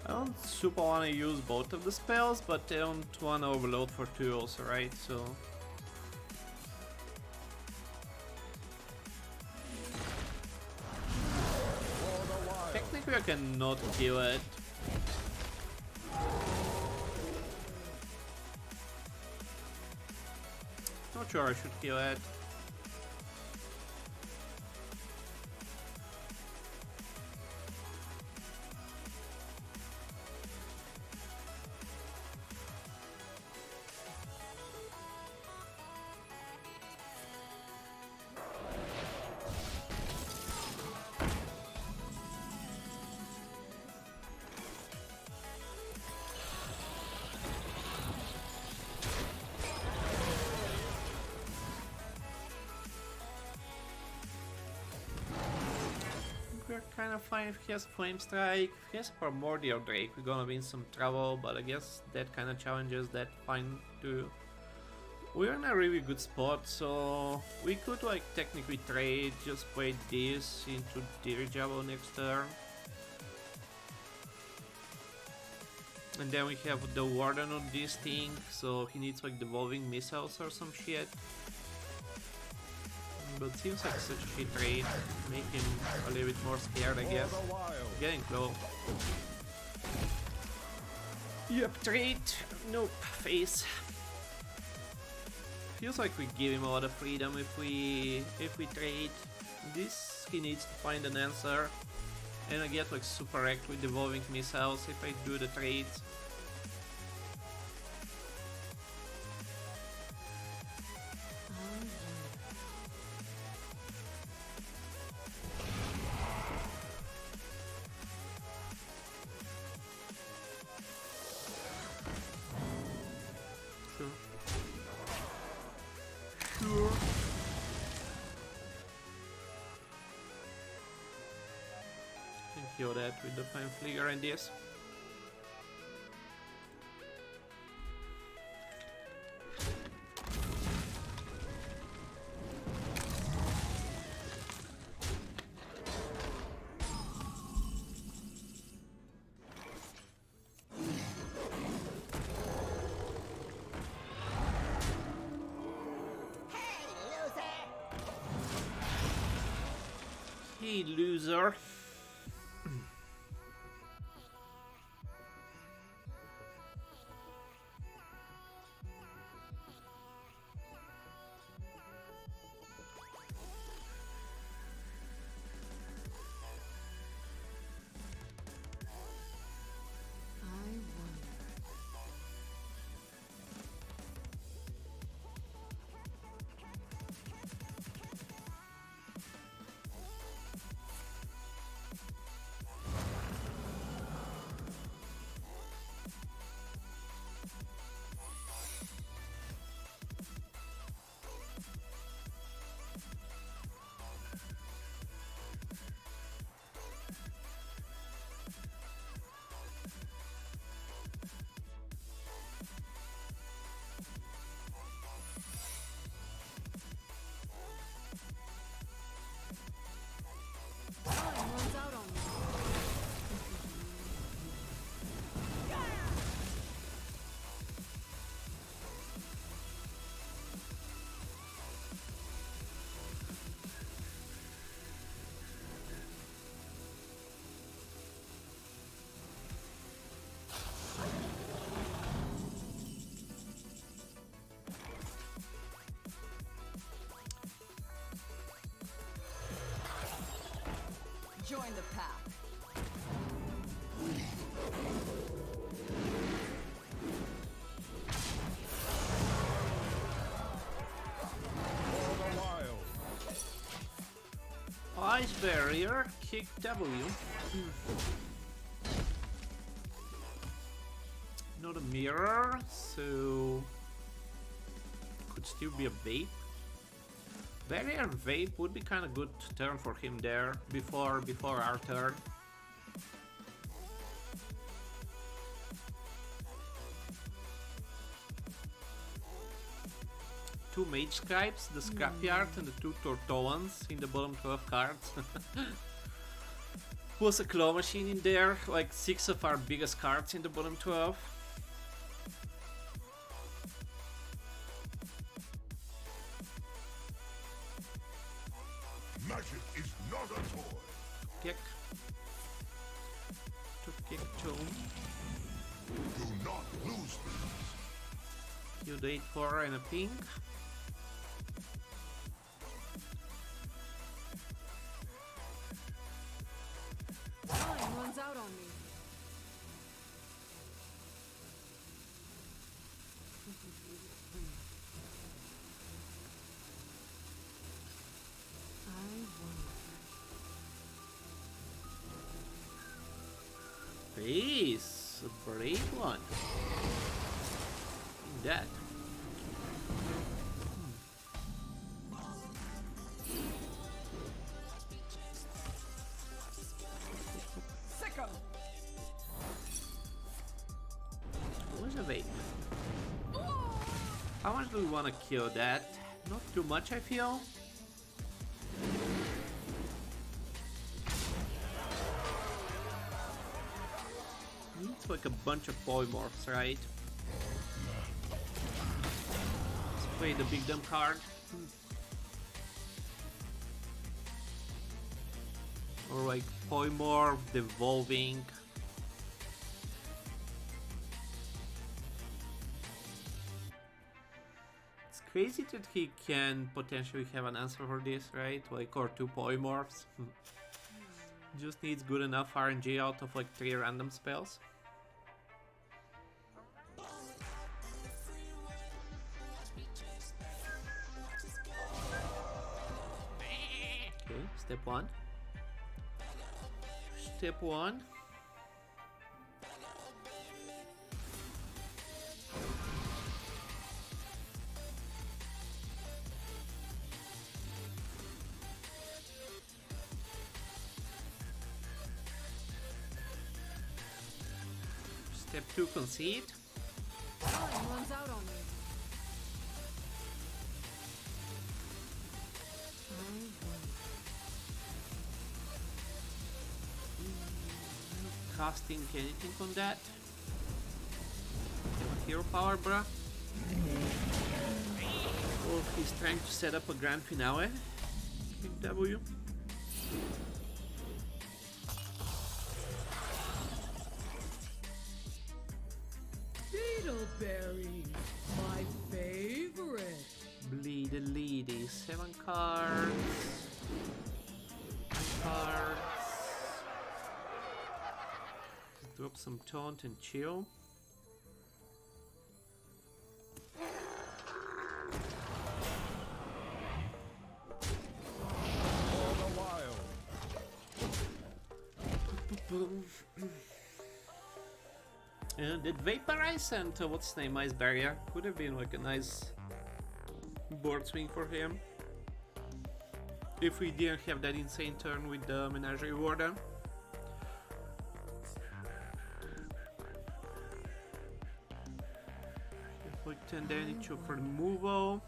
I don't super want to use both of the spells, but I don't want to overload for 2 also, right? So technically I cannot kill it. Not sure I should kill it. We're kind of fine if he has Flame Strike. If he has Primordial Drake, we're gonna be in some trouble, but I guess that kind of challenges that fine too. We're in a really good spot, so we could like technically trade, just play this into Dirigible next turn. And then we have the Warden on this thing, so he needs like Devolving Missiles or some shit. But it seems like such a shit trade, make him a little bit more scared, I guess. Getting close. Yep, trade. Nope, face. Feels like we give him a lot of freedom if we trade. This he needs to find an answer. And I get like super wrecked with Devolving Missiles if I do the trades. Sure. Can kill that with the Fine Fligger and this. Hey, loser. Join the pack. Ice Barrier, kick W. Not a mirror, so could still be a vape. Barrier vape would be kind of good turn for him there before our turn. Two Mage Scribes, the Scrapyard, and the two Tortoans in the bottom 12 cards. Was a claw machine in there, like 6 of our biggest cards in the bottom 12. Magic is not a toy. Kick. To kick two. Do not lose these. You do 8-4 and a pink. Time runs out on me. I wonder. Please, a brave one. That. Sick 'em. Where's the vape? How much do we want to kill that? Not too much, I feel. It's like a bunch of polymorphs, right? Let's play the big dumb card. Or like polymorph, devolving. It's crazy that he can potentially have an answer for this, right? Like, or 2 polymorphs. Just needs good enough RNG out of like 3 random spells. Okay, step 1. Step 1. Step 2, concede. Time runs out on me. I wonder. Casting anything on that? Hero power, bruh. Or he's trying to set up a grand finale. Big W. Beetleberry, my favorite. Bleedy Leedy. 7 cards. 9 cards. Just drop some taunt and chill. All the while. And it vaporize and what's his name, Ice Barrier. Could have been like a nice board swing for him. If we didn't have that insane turn with the Menagerie Warden. Like 10 damage for removal.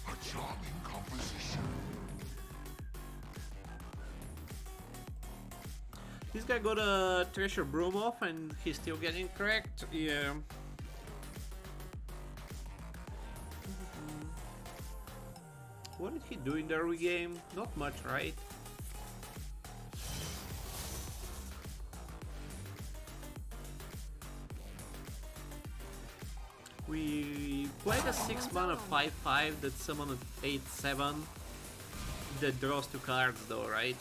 A charming composition. This guy got a Treasure Broom off and he's still getting cracked. Yeah. What did he do in the early game? Not much, right? We played a 6 mana 5/5 that summoned an 8/7 that draws 2 cards though, right?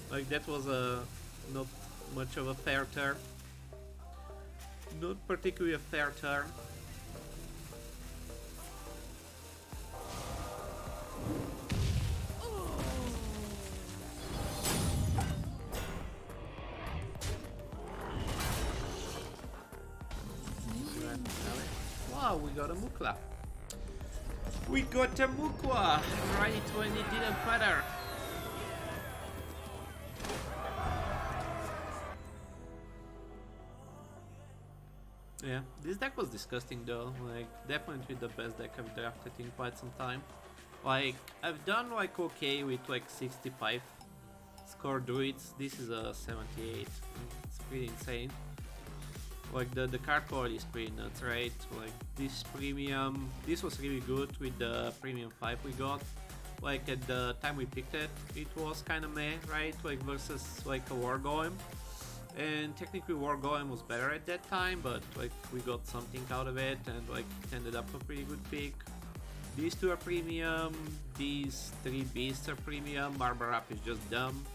Like that was a not much of a fair turn. Not particularly a fair turn. Wow, we got a Mukla. We got a Mukla right when it didn't matter. Yeah, this deck was disgusting though, like definitely the best deck I've drafted in quite some time. Like I've done like okay with like 65 score druids, this is a 78, it's pretty insane. Like the card quality is pretty nuts, right? Like this premium, this was really good with the premium 5 we got. Like at the time we picked it, it was kinda meh, right? Like versus like a war golem. And technically War Golem was better at that time, but like we got something out of it and like it ended up a pretty good pick. These two are premium, these three beasts are premium, Barber Up is just dumb.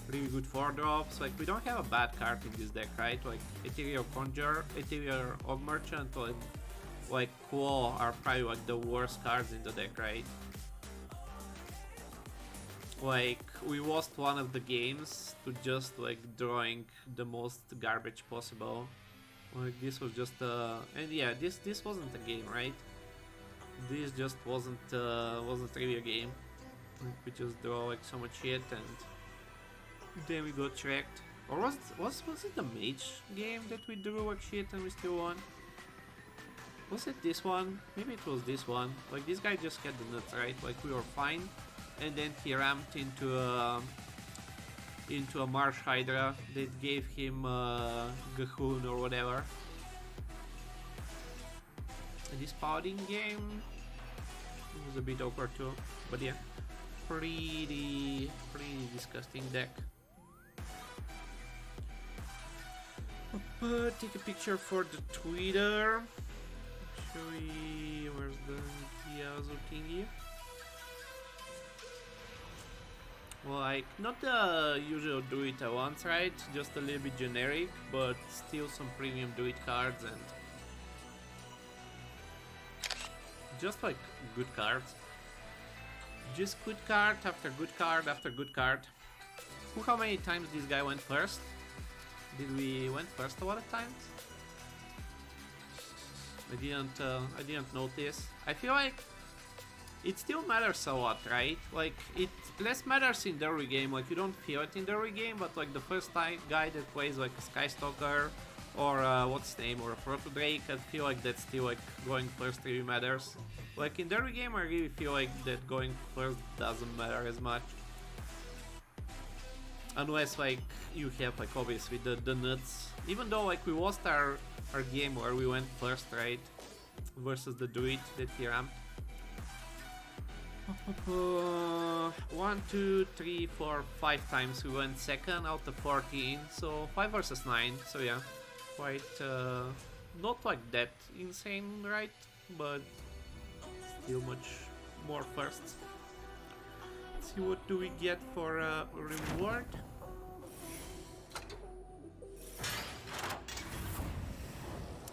Really good 4-drops, like we don't have a bad card in this deck, right? Like Ethereal Conjure, Ethereal Og Merchant, like Quo are probably like the worst cards in the deck, right? Like we lost one of the games to just like drawing the most garbage possible. Like this was just and yeah, this wasn't a game, right? This just wasn't really a game. Like, we just draw like so much shit and then we got tracked. Or was it the mage game that we drew like shit and we still won? Was it this one? Maybe it was this one. Like this guy just had the nuts, right? Like we were fine. And then he ramped into a Marsh Hydra that gave him Gahun or whatever. And this Paladin game was a bit awkward too, but yeah, pretty disgusting deck. Take a picture for the Twitter. Actually, where's the Diazo thingy? Like, not the usual Druid I want, right? Just a little bit generic, but still some premium Druid cards and just like good cards. Just good card after good card after good card. How many times this guy went first? Did we went first a lot of times? I didn't notice. I feel like it still matters a lot, right? Like, it less matters in the early game, like you don't feel it in the early game, but like the first guy that plays like a Skystalker or what's his name, or a Proto Drake, I feel like that's still like going first really matters. Like in the early game I really feel like that going first doesn't matter as much. Unless like you have like obviously the nuts. Even though like we lost our game where we went first, right? Versus the Druid that he ramped. 1, 2, 3, 4, 5 times we went second out of 14, so 5 versus 9, so yeah, quite not like that insane, right? But still much more firsts. Let's see what do we get for reward.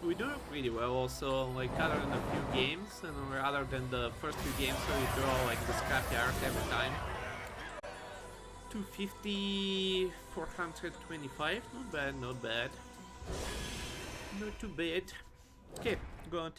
We do pretty well also, like other than a few games, and other than the first few games where we draw like the scrapyard every time. 250, 425, not bad, not bad. Not too bad. Okay, gonna take